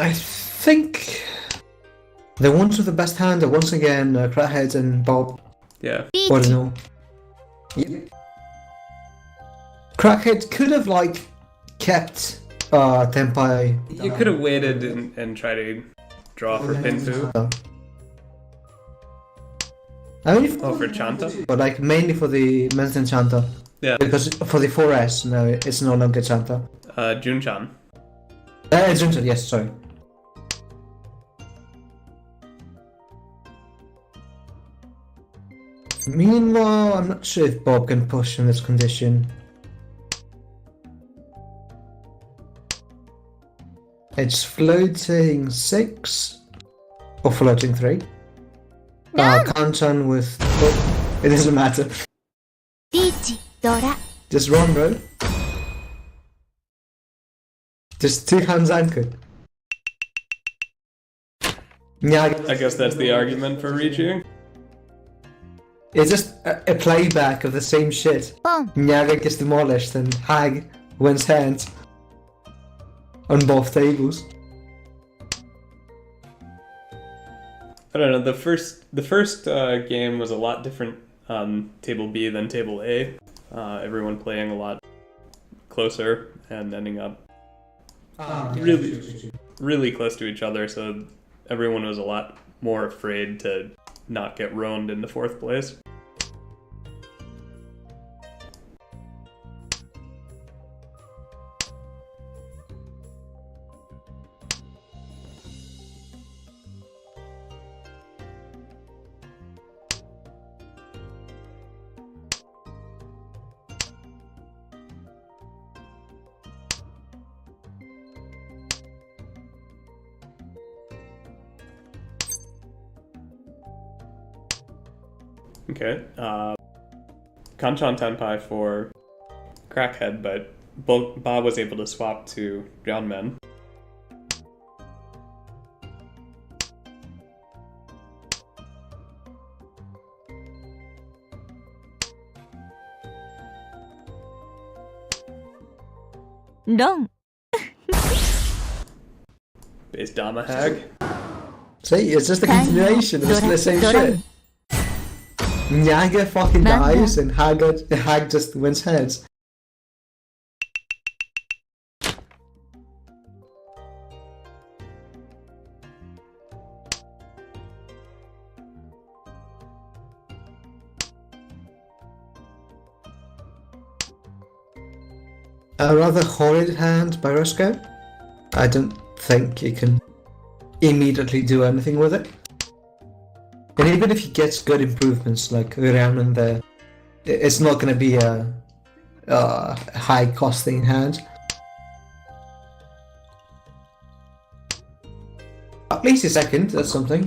I think the ones with the best hand are once again Crackhead and Bob. Yeah. リー Or チ no. Yep. Crackhead could have like kept Tenpai. You could have waited and tried to draw for Pinfu. I mean, Oh, for Chanta? but like mainly for the Menton Chanta. Yeah. Because for the 4S, no, it's no longer Chanta. Junchan. Junta, yes, sorry. Meanwhile, I'm not sure if Bob can push in this condition. It's floating 6 or floating 3. Kanchan with. Oh, it doesn't matter. リーチドラ Just run, bro. Just 2 hands anchored. Yeah, I guess that's the argument for reaching. it's just a playback of the same shit. ポン Nyaga gets demolished and Hag wins hands on both tables. I don't know. The first game was a lot different on table B than table A. Everyone playing a lot closer and ending up really close to each other. So everyone was a lot more afraid to not get roamed in the fourth place. Okay. Kanchan Tenpai for Crackhead, but Bob was able to swap to Groundmen. Wrong. Base Dama Hag. See, it's just a Tango, continuation of the same Dora. shit. Nyaga fucking Manga. dies and Hag just wins heads. A rather horrid hand by Roscoe. I don't think you can immediately do anything with it. And even if he gets good improvements like around and there, it's not going to be a high costing hand. At least a second, that's something.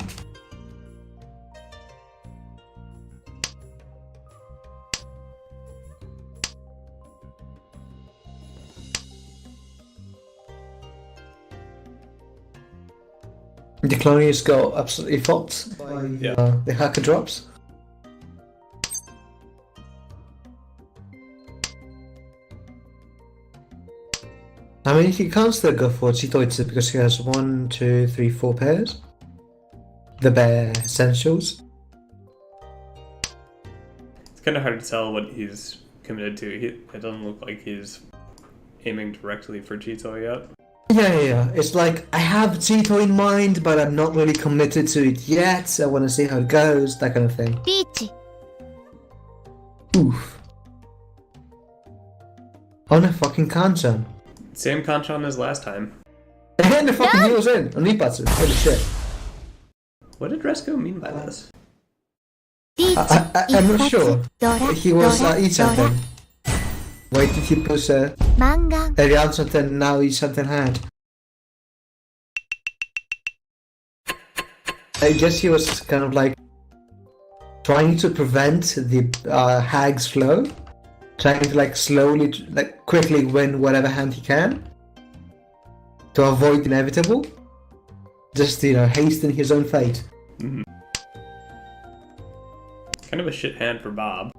Declonius got absolutely fucked by Yeah. the hacker drops. I mean, he can't still go for Chitoitsu because he has 1, 2, 3, 4 pairs. The bare essentials. It's kind of hard to tell what he's committed to. It doesn't look like he's aiming directly for Chito yet. Yeah. It's like, I have Chito in mind, but I'm not really committed to it yet. I want to see how it goes, that kind of thing. リーチ Oof. On a fucking Kanchan. Same Kanchan as last time. And the fucking heals in on Ipatsu. Holy shit. What did Resco mean by this? リーチ I'm not sure. ドラ He was ドラ eat ドラ something. Why did he push a マンガン around something now eat something hand? I guess he was kind of like trying to prevent the hag's flow, trying to like slowly, like quickly win whatever hand he can to avoid the inevitable. Just, you know, hasten his own fate. Kind of a shit hand for Bob.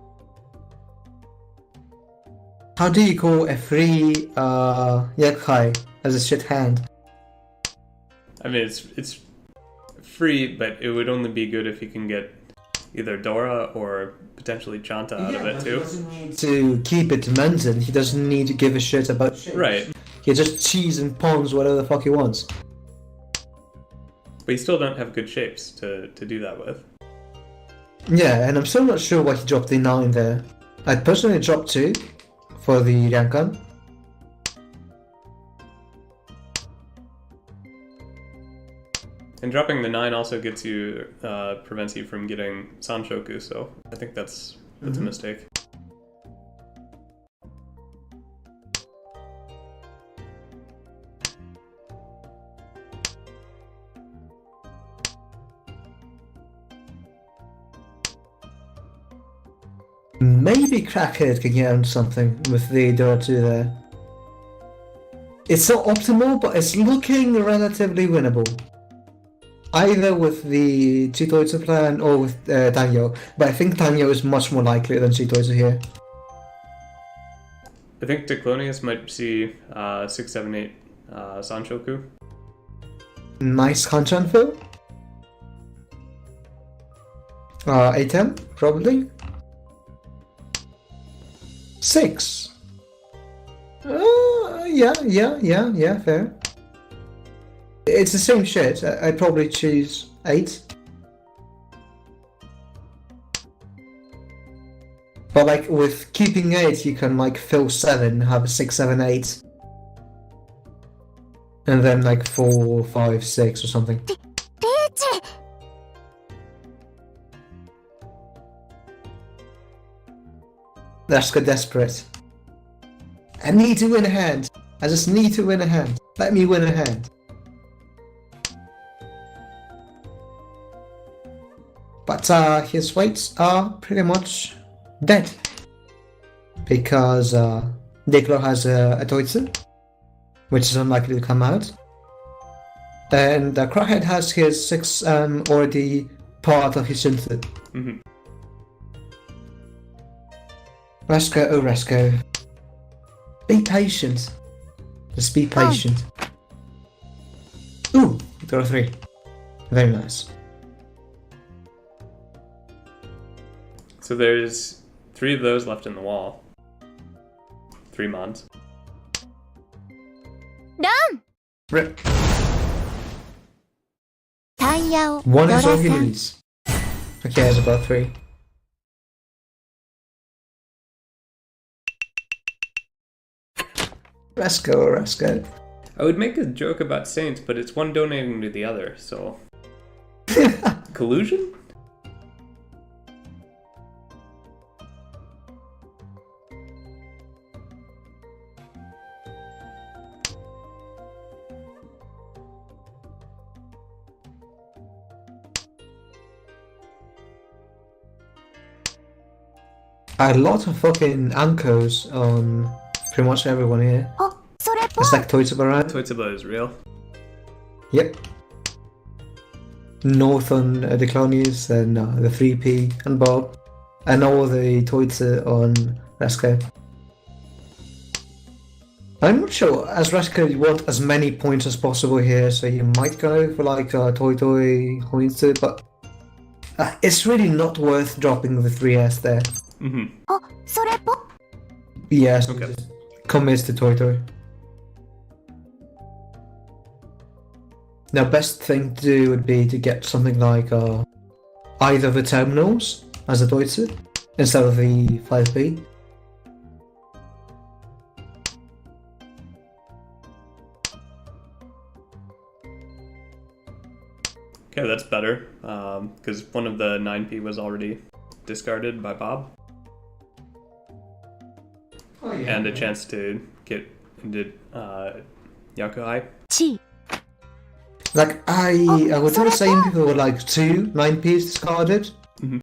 How do you call a free Yakai as a shit hand? I mean, it's free, but it would only be good if he can get either Dora or potentially Chanta out of it too. To keep it Menzen, he doesn't need to give a shit about shit. Right, He just cheese and pawns whatever the fuck he wants. but you still don't have good shapes to do that with. Yeah, and I'm still not sure why he dropped the 9 there. I'd personally drop 2 for the Rankan. And dropping the 9 also gets you, prevents you from getting Sanshoku, so I think that's a mistake. Maybe Crackhead can get on something with the Dora 2 there. It's not optimal, but it's looking relatively winnable. Either with the Chitoitsu plan or with Tanyo, but I think Tanyo is much more likely than Chitoitsu here. I think Declonius might see 6, 7, 8 Sanshoku. Nice Kanchan fill. 8M, probably. 6. Yeah, fair. It's the same shit. I'd probably choose 8. But like with keeping 8, you can like fill 7, have a 6, 7, 8. And then like 4, 5, 6 or something. リーチ That's good desperate. I need to win a hand. I just need to win a hand. Let me win a hand. But his weights are pretty much dead. Because Diclo has a Toitsu, which is unlikely to come out. And Crackhead has his 6 already part of his Shinsu. Mm-hmm. Resco, oh Resco. Be patient. Just be patient. Ooh, draw 3. Very nice. So there's 3 of those left in the wall. 3 mons. Rip. タイヤを One ドラ is all he さん needs. Okay, there's about 3. Resco, Resco. I would make a joke about Saints, but it's one donating to the other, so... Collusion? A lot of fucking anchors on pretty much everyone here. あ、それポ It's ン like Toitsuba around. Toitsuba is real. Yep. North on the Clonies and the 3P and Bob. And all the Toitsu on Resco. I'm not sure, as Resco you want as many points as possible here, so you might go for like Toy Toy Hoitsu, but it's really not worth dropping the 3S there. Mm-hmm. あ、それポン Yes, Okay. just commit to Toy Toy. Now, best thing to do would be to get something like either the terminals as a Toitsu instead of the 5P. Okay, that's better, because one of the 9P was already discarded by Bob. Oh, yeah. And a chance to get into Yakuhai. チー Like, I would do the same if there were like 2 9Ps discarded. Mhm.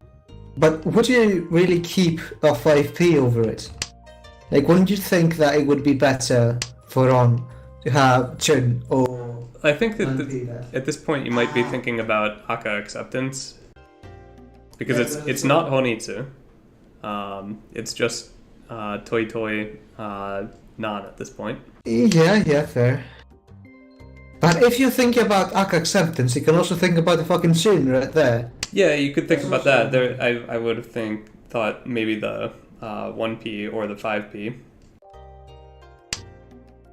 But would you really keep a 5P over it? Like, wouldn't you think that it would be better for Ron to have Chun or I think that 9P there? at this point you might be thinking about Aka acceptance. Because it's not Honitsu. It's just Toy Toy Nan at this point. Yeah, fair. But if you think about Aka acceptance, you can also think about the fucking Chun right there. Yeah, you could think about that. There, I would have thought maybe the 1P or the 5P.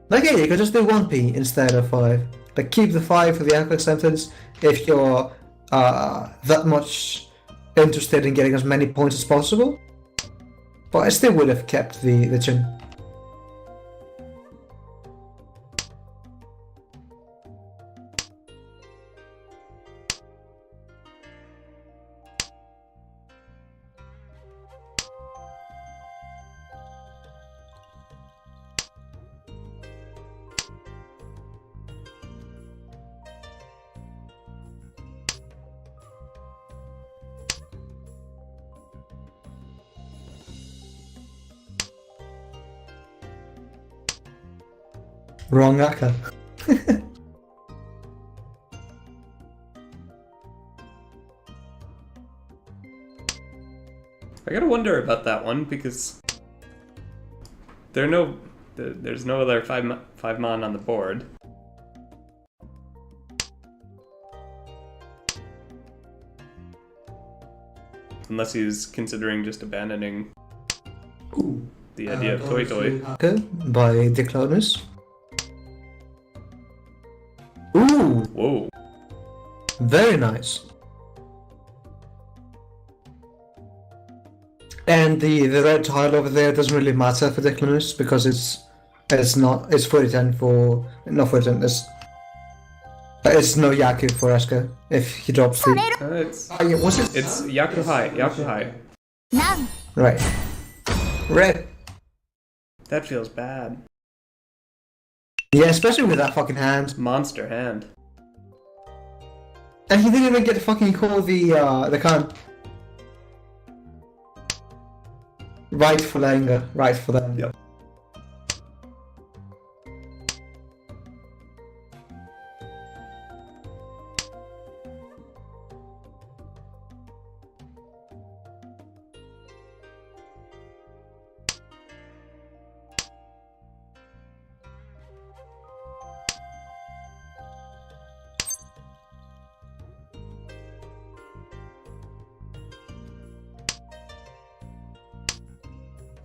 Like, yeah, you could just do 1P instead of 5. Like, keep the 5 for the Aka acceptance if you're that much interested in getting as many points as possible. But I still would have kept the Chun. Wrong Aka. I gotta wonder about that one because there's no other five mon on the board. Unless he's considering just abandoning the idea of Toy Toy. Aka by Declonus. Ooh, Whoa. very nice. And the red tile over there doesn't really matter for Declanus because it's 4010 for not 4010. It's no Yaku for Asuka if he drops それ the. ろ It's Oh, yeah, what's it? it's Yakuhai. なん Right. Red. That feels bad. Yeah, especially with that fucking hand. Monster hand. And he didn't even get to fucking call the con. Rightful anger. Rightful anger. Yep.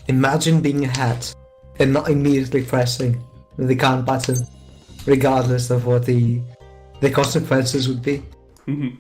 Imagine being a hat and not immediately pressing the count button, regardless of what the consequences would be. Mhm.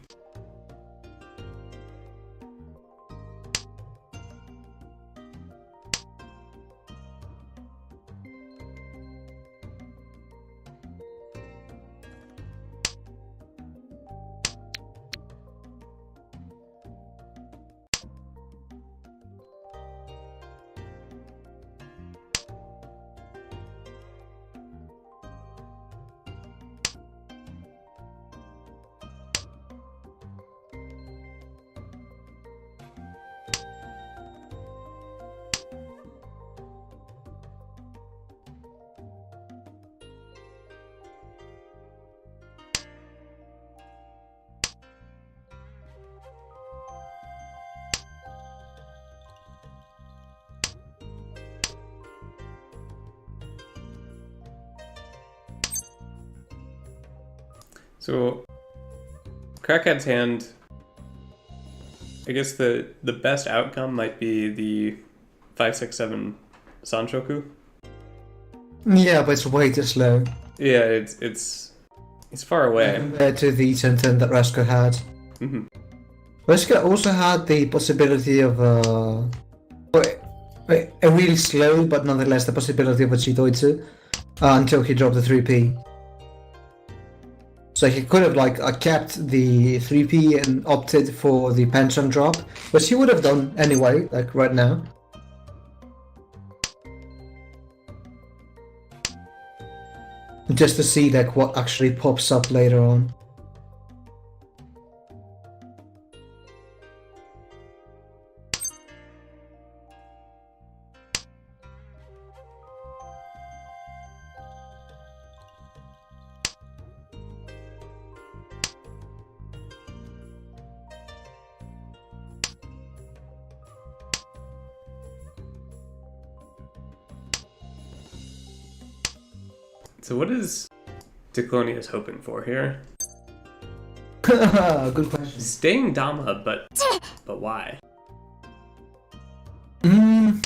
So, Crackhead's hand, I guess the best outcome might be the 567 Sanshoku. Yeah, but it's way too slow Yeah, it's far away. compared to the 10-10 that Rasko had. Mhm. Rasko also had the possibility of a really slow, but nonetheless the possibility of a Chidoitsu until he dropped the 3P. So he could have kept the 3P and opted for the Pension drop, which he would have done anyway, like right now. Just to see like what actually pops up later on. So what is Diclonius hoping for here? Good question. Staying Dama, but why? Mm,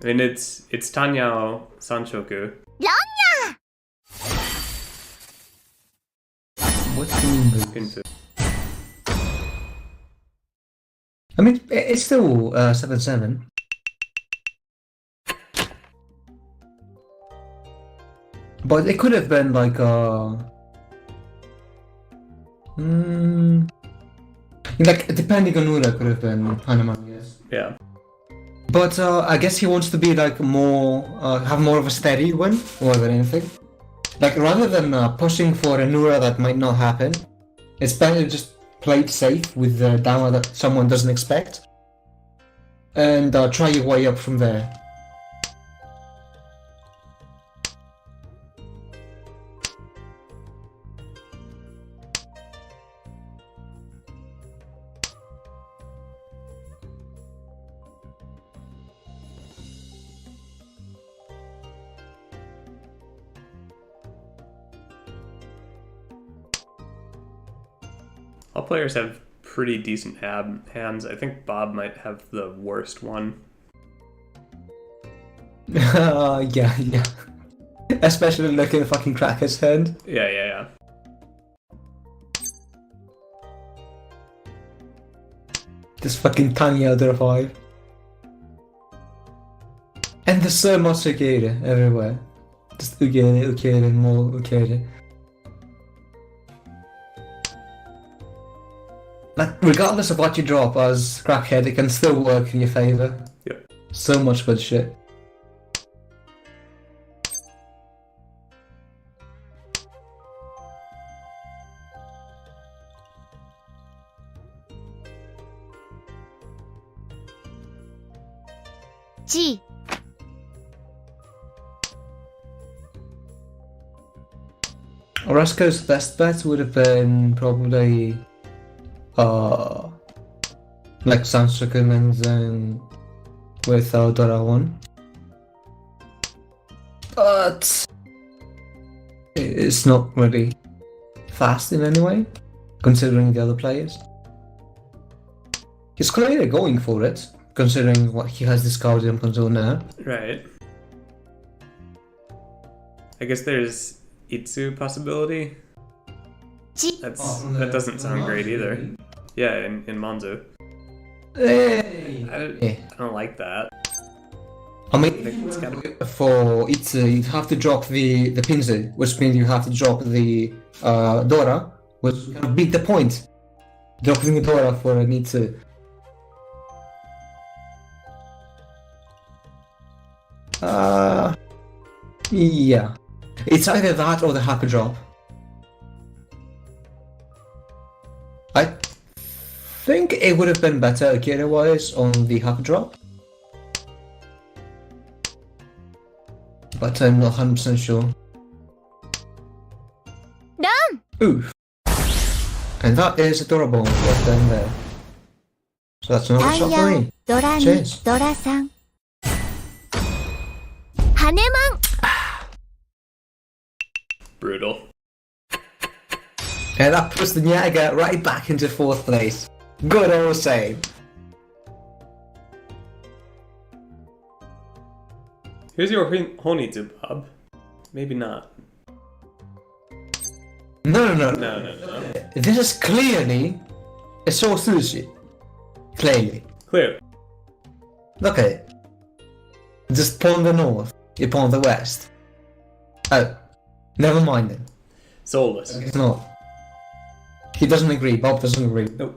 I mean, it's Tanyao Sanshoku. what do you mean by this? Gunfu. I mean, it's still 7-7. But it could have been like like depending on Ura could have been Hanuman, yes. Yeah. But I guess he wants to be like more have more of a steady win more than anything. Like rather than pushing for a Nura that might not happen, it's better to just play it safe with the Dama that someone doesn't expect, and try your way up from there. All players have pretty decent hands. I think Bob might have the worst one. Yeah. Especially looking at fucking Cracker's hand. Yeah. Just fucking Tanya out of 5. And there's so much Ukeda everywhere. Just Ukeda, more Ukeda. Like, regardless of what you drop as Crackhead, it can still work in your favor. Yep. So much good shit. G. Orozco's best bet would have been probably like Sansukum and then with Dora 1. But it's not really fast in any way, considering the other players. He's clearly going for it, considering what he has discarded up until now. Right. I guess there's Itsu possibility. G. That doesn't sound great either. Yeah, in Monzu. Hey! I don't like that. I mean, It's gotta be- for Itsu, you have to drop the Pinzu, which means you have to drop the Dora, which kind of beat the point. Dropping the Dora for an Itsu. Yeah. It's either that or the hacker drop. I think it would have been better Akira-wise on the hacker drop. But I'm not 100% sure. Done! Oof. And that is adorable right down there. So that's another タ shot イ for ヤを me. ドラに Cheers. ドラさん。ハネマン。 Brutal. And that puts the Nyaga right back into 4th place. Good old save. Here's your Honitsu, Bob. Maybe not. No. No. This is clearly a Sosushi. Clearly. Clear. Look at it. Just pawn the north, you pawn the west. Oh, never mind then. Soulless. It's not. He doesn't agree, Bob doesn't agree. Nope.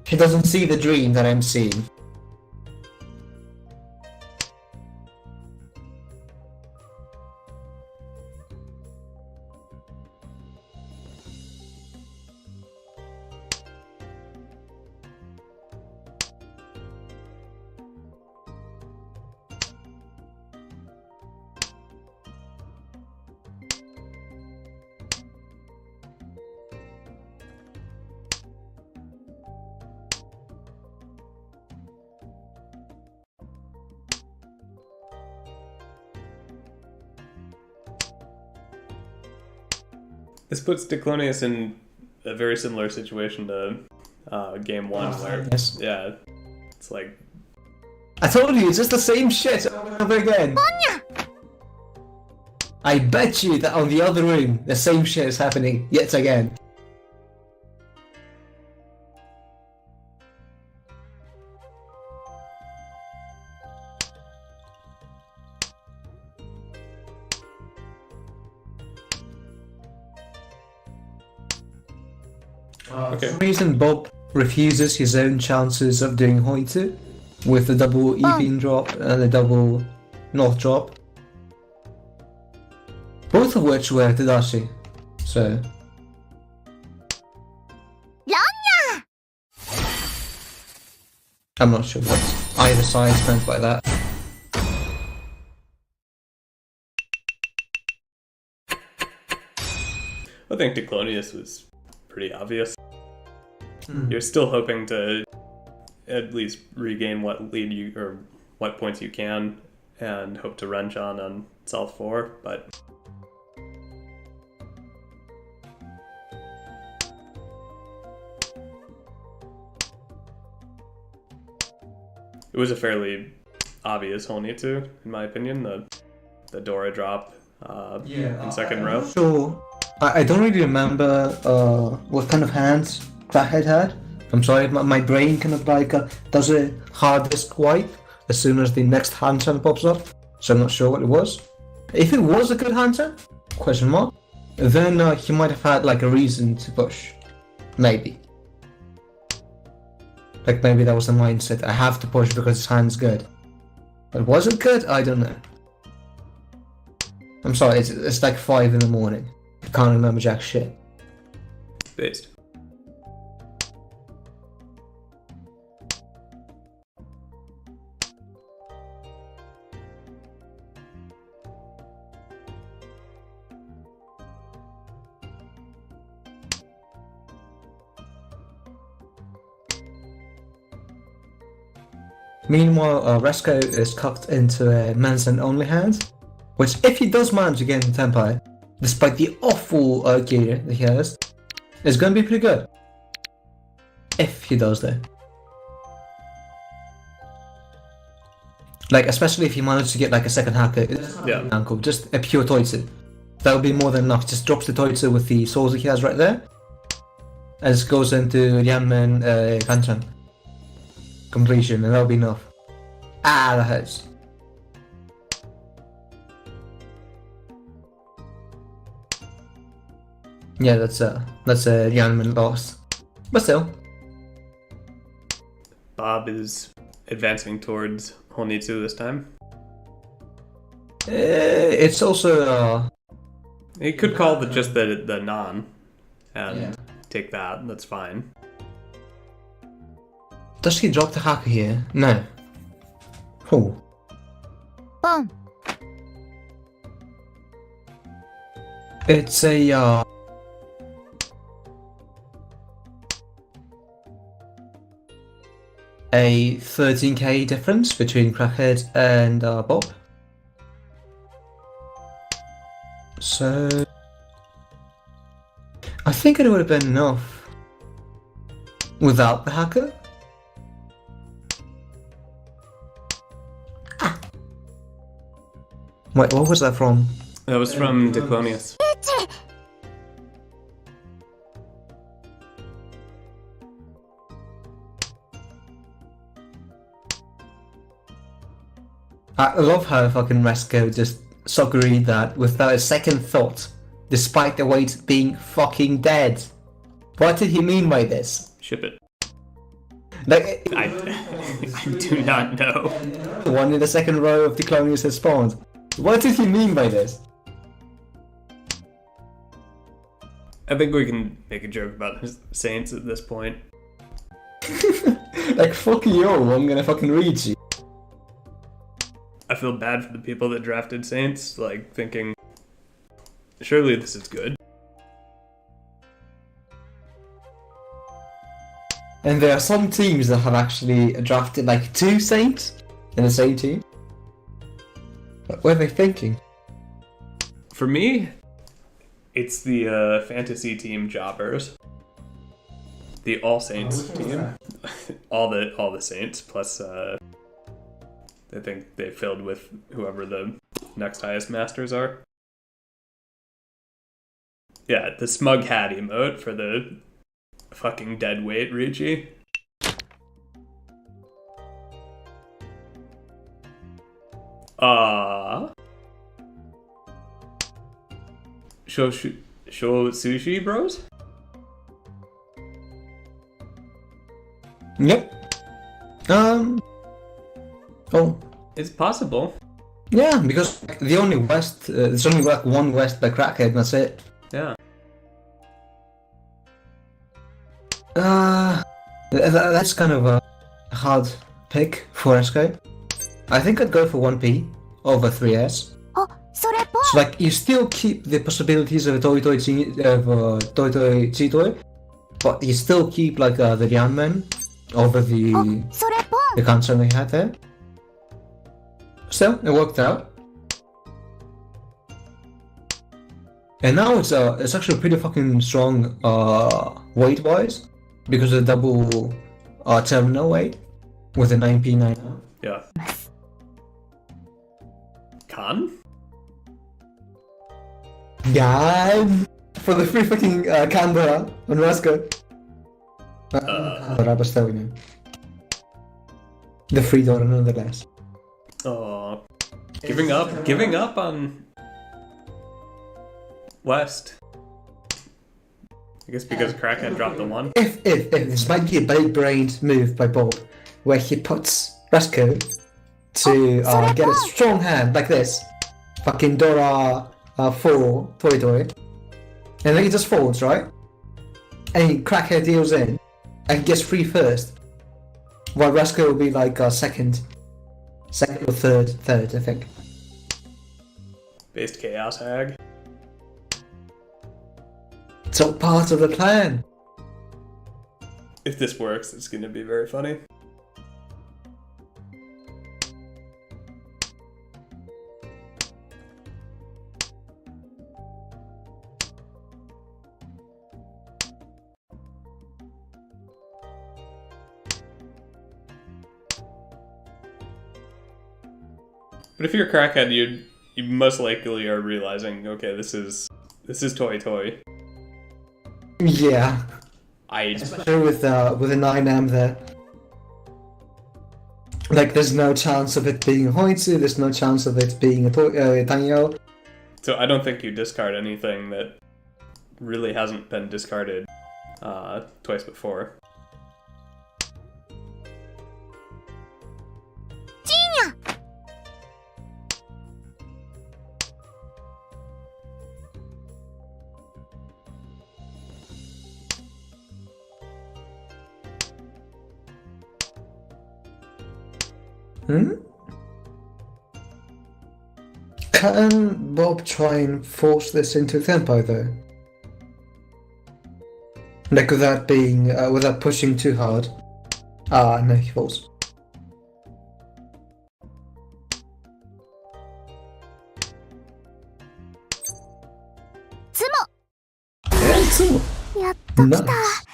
He doesn't see the dream that I'm seeing. This puts Diclonius in a very similar situation to game 1, where Yes. yeah, it's like I told you, it's just the same shit over and over again. I bet you that on the other room, the same shit is happening yet again. okay. For some reason, Bob refuses his own chances of doing Hoitu with the double Evin drop and the double North drop. Both of which were Tadashi. So. Ranya! I'm not sure what either side meant by that. I think Diclonius was pretty obvious. You're still hoping to at least regain what lead you or what points you can, and hope to wrench on South 4, but it was a fairly obvious Honitsu, in my opinion. The Dora drop in second row. So, I don't really remember what kind of hands Crackhead had. I'm sorry, my brain kind of like does a hard disk wipe as soon as the next hand sign pops up, so I'm not sure what it was. If it was a good hand sign, question mark, then he might have had like a reason to push. Maybe. Like maybe that was the mindset, I have to push because his hand's good. But was it good? I don't know. I'm sorry, it's like 5 in the morning. I can't remember jack shit. Based. Meanwhile, Resko is cocked into a Manson only hand, which if he does manage to get into Tempai, despite the awful gear that he has, is going to be pretty good. If he does that. Like, especially if he manages to get like a second hacker, Yeah. ankle, just a pure Toitsu. That would be more than enough. Just drops the Toitsu with the swords that he has right there, and just goes into Yanmen Kanchan completion, and that'll be enough. Ah, that hurts. Yeah, that's a Yanmen loss, but still. Bob is advancing towards Honitsu this time. It's also He could call just the non and Yeah. take that. That's fine. does he drop the hacker here? No. Oh. ポン It's a 13k difference between Crackhead and Bob. So I think it would have been enough without the hacker. Ah. Wait, what was that from? That was from Diclonius. I love how fucking Resko just suggered that without a second thought, despite the weight being fucking dead. What did he mean by this? Ship it. Like, I do not know. the one in the second row of the Clonius has spawned. What did he mean by this? I think we can make a joke about his Saints at this point. Like, fuck you, I'm gonna fucking read you. I feel bad for the people that drafted Saints, like thinking, surely this is good. And there are some teams that have actually drafted like 2 Saints in the same team. What were they thinking? For me, it's the fantasy team jobbers. The All Saints team. all the Saints, plus I think they filled with whoever the next highest masters are. Yeah, the smug hat emote for the fucking dead weight Ricci. Show sushi bros? Yep. Oh. It's possible. Yeah, because the only West, there's only like one West by Crackhead, and that's it. Yeah. That's kind of a hard pick for SK. I think I'd go for 1P over 3S. あ、それポン So like, you still keep the possibilities of a Toy Toy Chitoy, but you still keep like the Yanmen over あ、 the それポン concern they had there. Still, it worked out. And now it's actually pretty fucking strong weight wise because of the double terminal weight with a 9P9. Yeah. Khan? God, for the free fucking Canberra on Rasco. Canberra, but still, you know. The free dollar nonetheless. Oh, giving up on West. I guess because Crackhead dropped the one. If this might be a big-brained move by Bob, where he puts Rasco to get a strong hand like this, fucking Dora 4 Toy Toy, and then he just folds, right? And Crackhead deals in and gets free first, while Rasco will be like second or third, I think. Based Chaos Hag. It's all part of the plan. If this works, it's gonna be very funny. But if you're a crackhead, you most likely are realizing, okay, this is toy. Yeah. I Especially with a 9M there. Like, there's no chance of it being a Hoitsu, there's no chance of it being a Tanyo. So I don't think you discard anything that really hasn't been discarded twice before. Can Bob try and force this into tempo though? Like without without pushing too hard. No, he falls. Tsumo! Excellent! やっと来た。 Nice.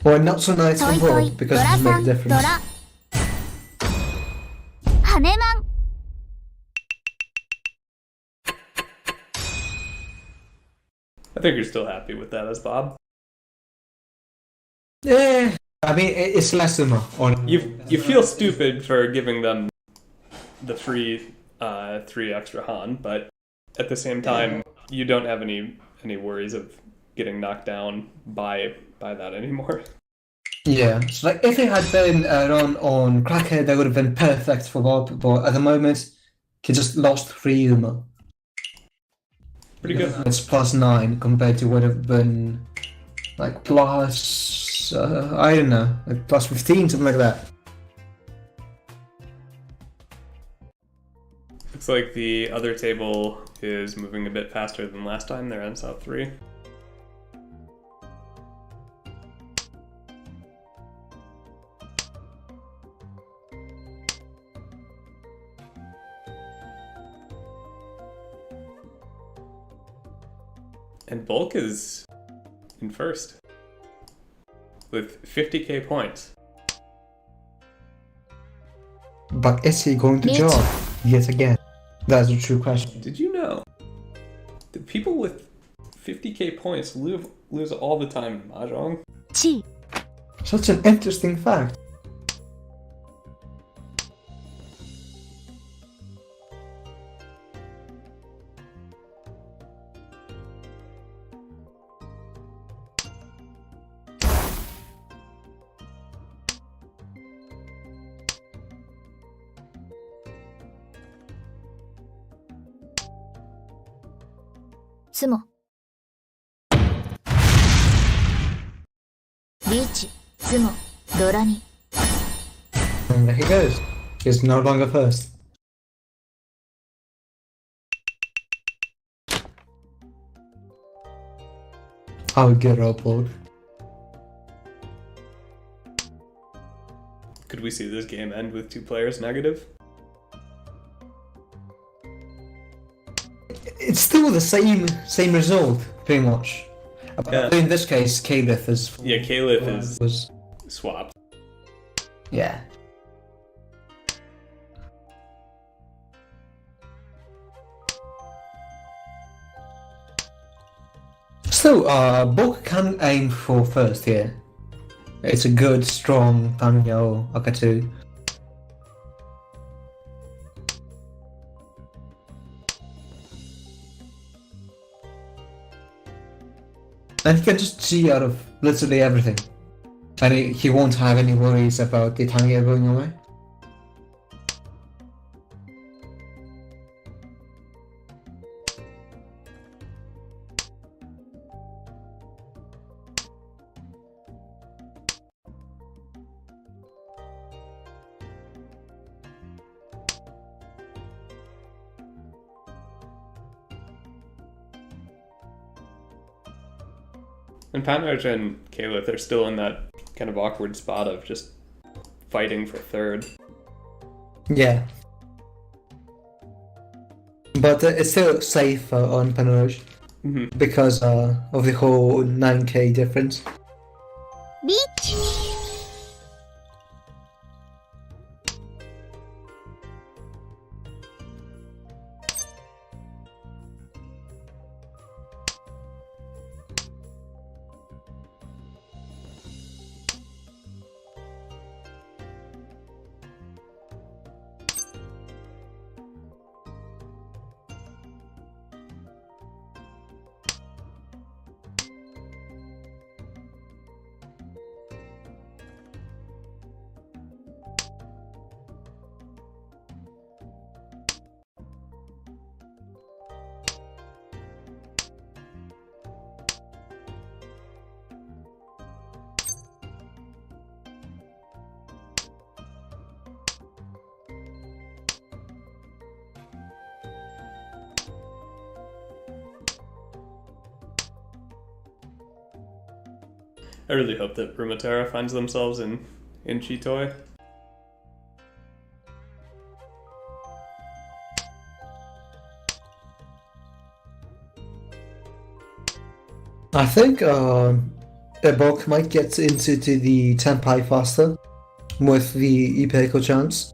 Well, not so nice ト for イト Bob イ、ド because ラ it さ makes ん、 a ド difference. ラ。羽マン。 I think you're still happy with that as Bob. Yeah, I mean it's less than on. You feel stupid for giving them the free 3 extra Han, but at the same time, you don't have any worries of getting knocked down by that anymore. Yeah, so like if it had been run on Crackhead, that would have been perfect for Bob. But at the moment, he just lost 3 humor. Pretty good. It's +9 compared to what would have been like plus I don't know, like +15, something like that. Looks like the other table is moving a bit faster than last time. They're on South 3. And Bulk is in first with 50k points. But is he going to Mitch. jog yet again? That's a true question. Did you know that people with 50k points lose all the time in Mahjong? チー。 Such an interesting fact. Tsumo. リーチ、ツモ、ドラに。 And there he goes. He's no longer first. How good upload. Could we see this game end with 2 players negative? It's still the same result, pretty much. Yeah. But in this case, Caliph is Yeah, Caliph is was swapped. yeah. So, Bulk can aim for first here. It's a good, strong Tanyo Akatsu. And he can just G out of literally everything. And he won't have any worries about the Tanyo going away. And Panraj and Caliph are still in that kind of awkward spot of just fighting for third. Yeah. But it's still safe on Panurge Mm-hmm. because of the whole 9k difference. リーチ。I really hope that Runeterra finds themselves in Chitoy. I think Ebok might get into the Tenpai faster with the Ipeco chance.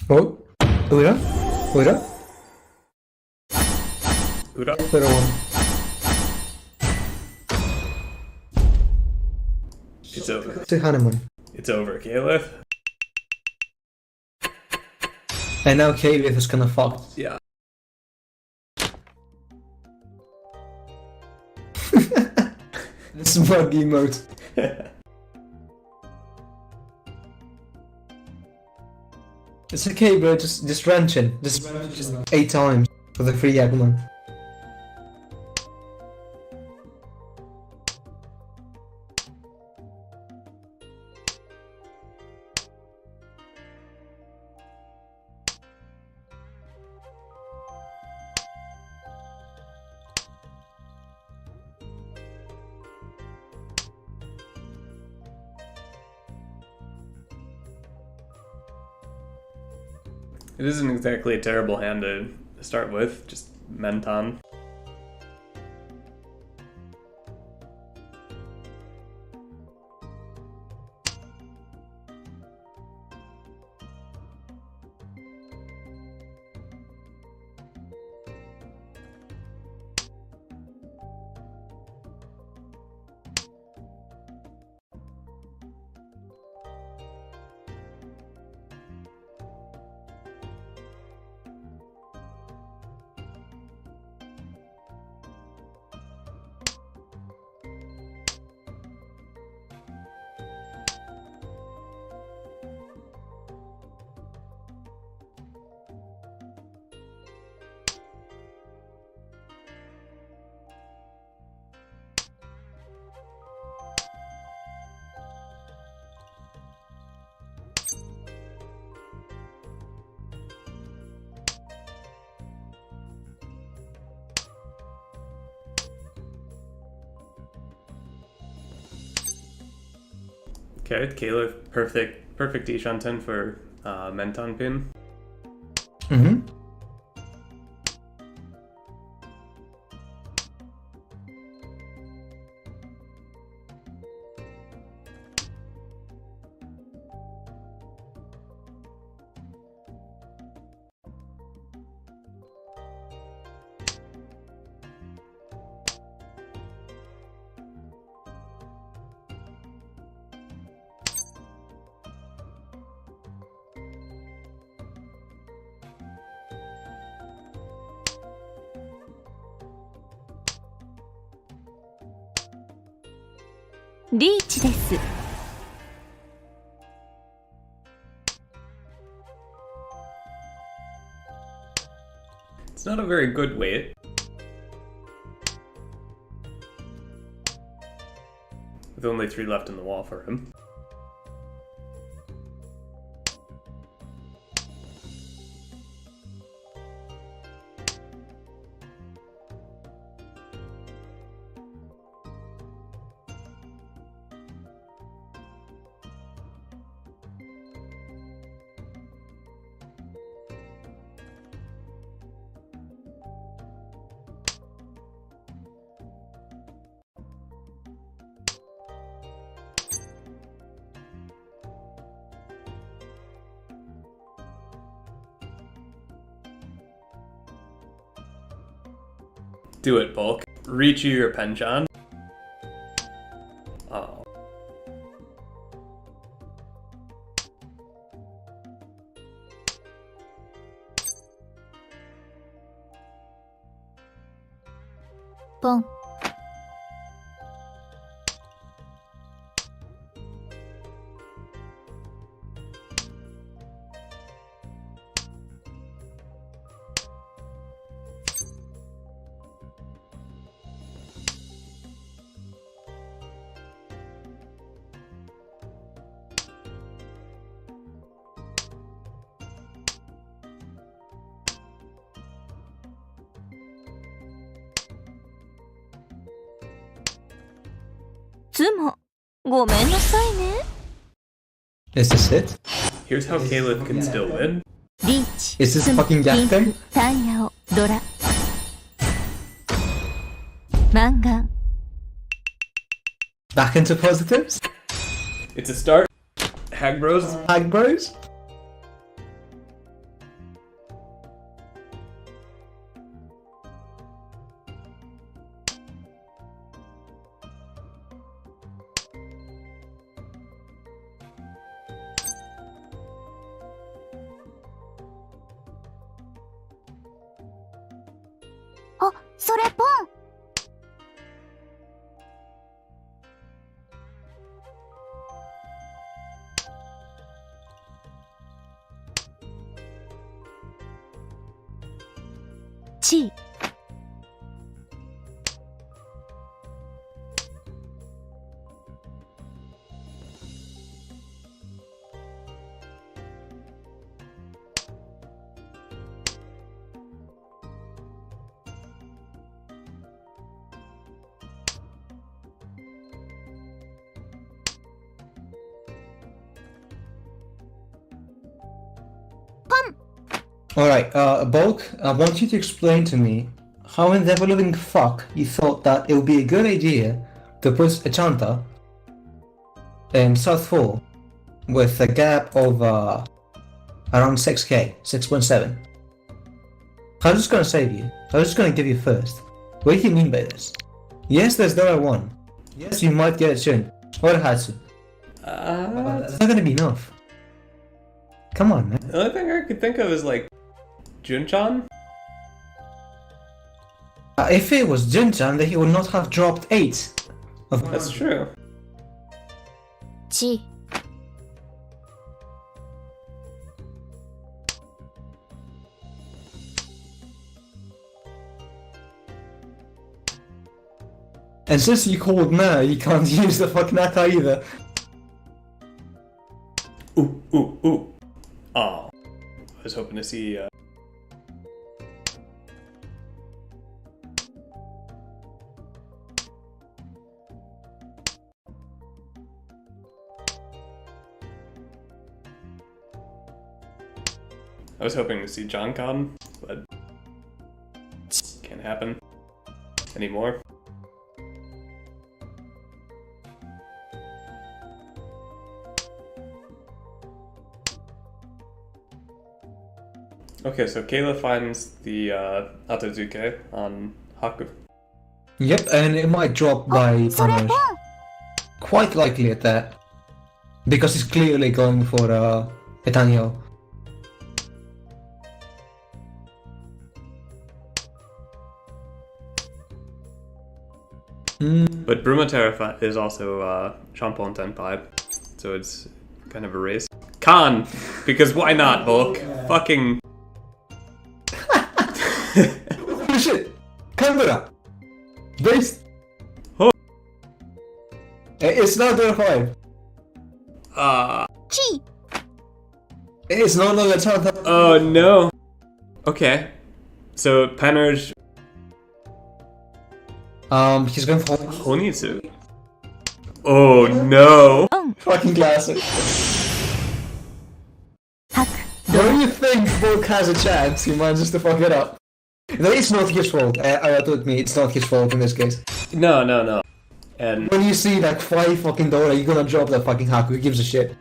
Oh, Ura? Ura? Ura? Ura one. It's over. To Hanuman. It's over, Caliph. And now Caliph is gonna fuck. Yeah. This is bug emote. It's okay, bro. Just wrenching. Just 8 times for the free Agumon. It isn't exactly a terrible hand to start with, just Menton. Okay, Caliph, perfect Ishanten for Menton pin. Mm-hmm. Reach です。It's not a very good weight. With only 3 left in the wall for him. Do it, Bulk. Reach you your penchant. Oh. つもごめんなさいね。 Is this it? Here's how Caleb can still win. リーチ、 Is this スム fucking ピン Gakten? ク、タイヤオ、ドラ。マンガン、 Back into positives? It's a start. Hag Bros. Hag Bros? Oh, それポン。チー。Alright, Bulk, I want you to explain to me how in the ever living fuck you thought that it would be a good idea to put a Chanta in South 4 with a gap of around 6k, 6.7. I'm just gonna save you. I'm just gonna give you first. What do you mean by this? Yes, there's Dora 1. Yes, you might get a Shun or a Hatsu. That's not gonna be enough. Come on, man. The only thing I could think of is like Junchan. If it was Jinchan, then he would not have dropped 8. That's true. チー。 And since you called Na, you can't use the fuck Naka either. Ooh, ooh, ooh. Oh. I was hoping to see. I was hoping to see John Con, but can't happen anymore. Okay, so Kayla finds the Atazuke on Haku. Yep, and it might drop by それポン。 Punish. Quite likely at that. Because he's clearly going for Etanio. But Brumatera is also Champon Tenpai, so it's kind of a race. Khan! Because why not, Volk? Fucking... Holy shit! Camera! Base! Oh. It's not Dora 5. チー。 It's no longer Chanta. Oh no. Okay. So Pennerge He's going for Honitsu. Oh no. オン。 fucking classic. ハク。 When you think Volk has a chance, he manages to fuck it up. No, it's not his fault. I admit me, it's not his fault in this case. No, no, no. And When you see like 5 fucking Dora, you're gonna drop that fucking Haku. Who gives a shit?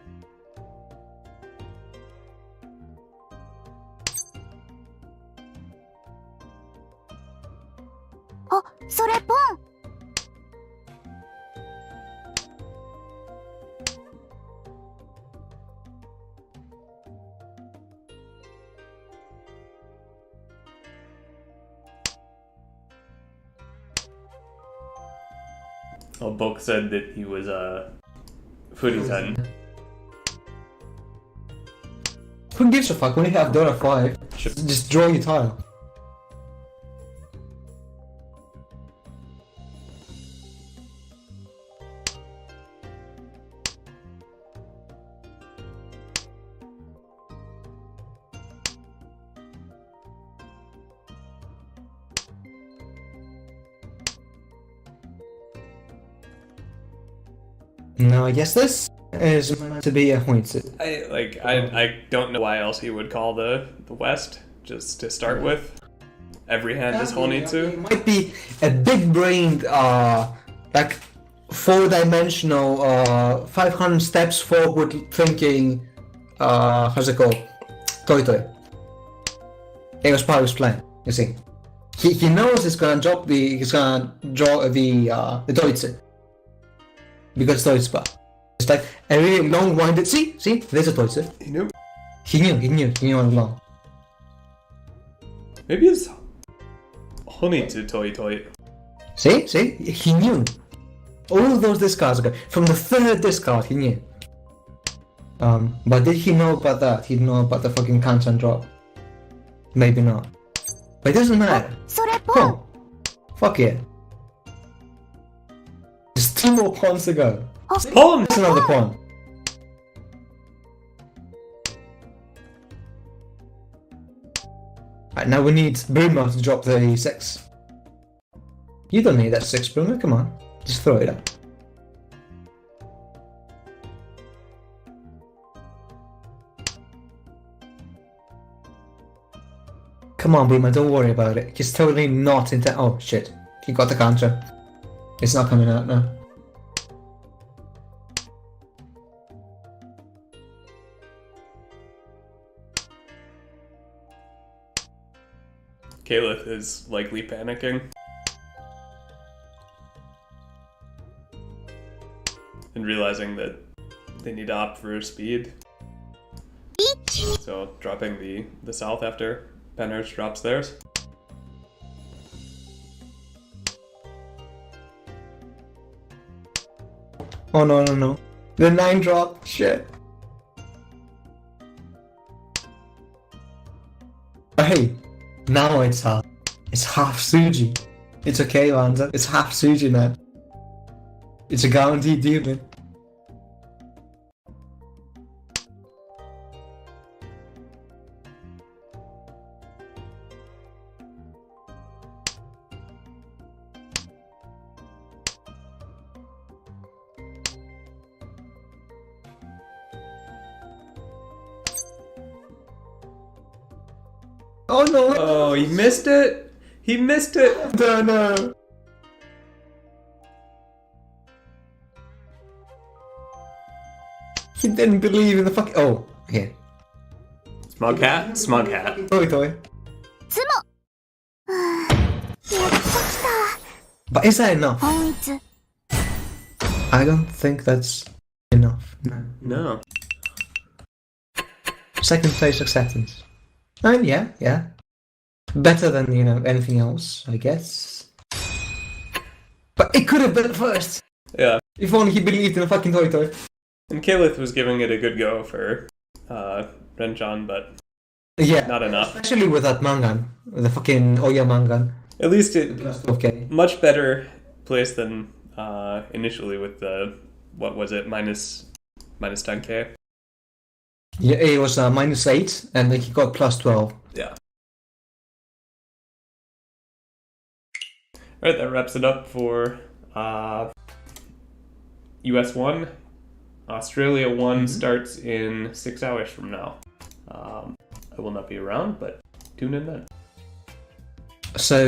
Oh, それポン。 well, Bulk said that he was Furitan. Who gives a fuck when you have Dora 5? Sure. Just draw your tile. No, I guess this is meant to be a Huitsu. I don't know why else he would call the West, just to start with. Every hand is It Honitsu. might be a big-brained, like, four-dimensional, 500 steps forward thinking, how's it called? Toy Toy. It was part of his plan, you see. He knows he's gonna draw the Deutsche. Because Deutsche bar. It's like a really long-winded, see, there's a Deutsche. He knew. He knew all along. Maybe it's Honitsu Toy Toy. See, he knew. All those discards are good. From the third discard, he knew. But did he know about that? He didn't know about the fucking counter and drop. Maybe not. But it doesn't matter. それポン Oh, fuck yeah. There's 2 more pawns to go. Pawn! That's another pawn. Right, now we need Boomer to drop the 6. You don't need that 6, Boomer, come on. Just throw it up. Come on, Boomer, don't worry about it. He's totally not into. Oh shit. He got the counter. It's not coming out now. Kalith is likely panicking. And realizing that they need to opt for speed. So dropping the south after Penhurst drops theirs. Oh no. The 9 drop. Shit. Hey, now it's half Suji. It's okay, Lanza. It's half Suji now. It's a guaranteed deal, man. Oh no! Oh, he missed it! He missed it! No. He didn't believe in the fucking. Oh, here. Smug hat? Smug hat. Toy. つもはぁやっと来 But is that enough? た本一 I don't think that's enough. No. No. Second place acceptance. And yeah. Better than, anything else, I guess. But it could have been first! Yeah. If only he believed in a fucking Toy. And Kalith was giving it a good go for Renchan, but Yeah. not enough. Especially with that Mangan. With the fucking Oya Mangan. At least it Okay. much better place than initially with the, what was it, minus 10k? Yeah, it was -8, and then he got +12. Yeah. Alright, that wraps it up for US 1. Australia 1 starts in 6 hours from now. I will not be around, but tune in then. So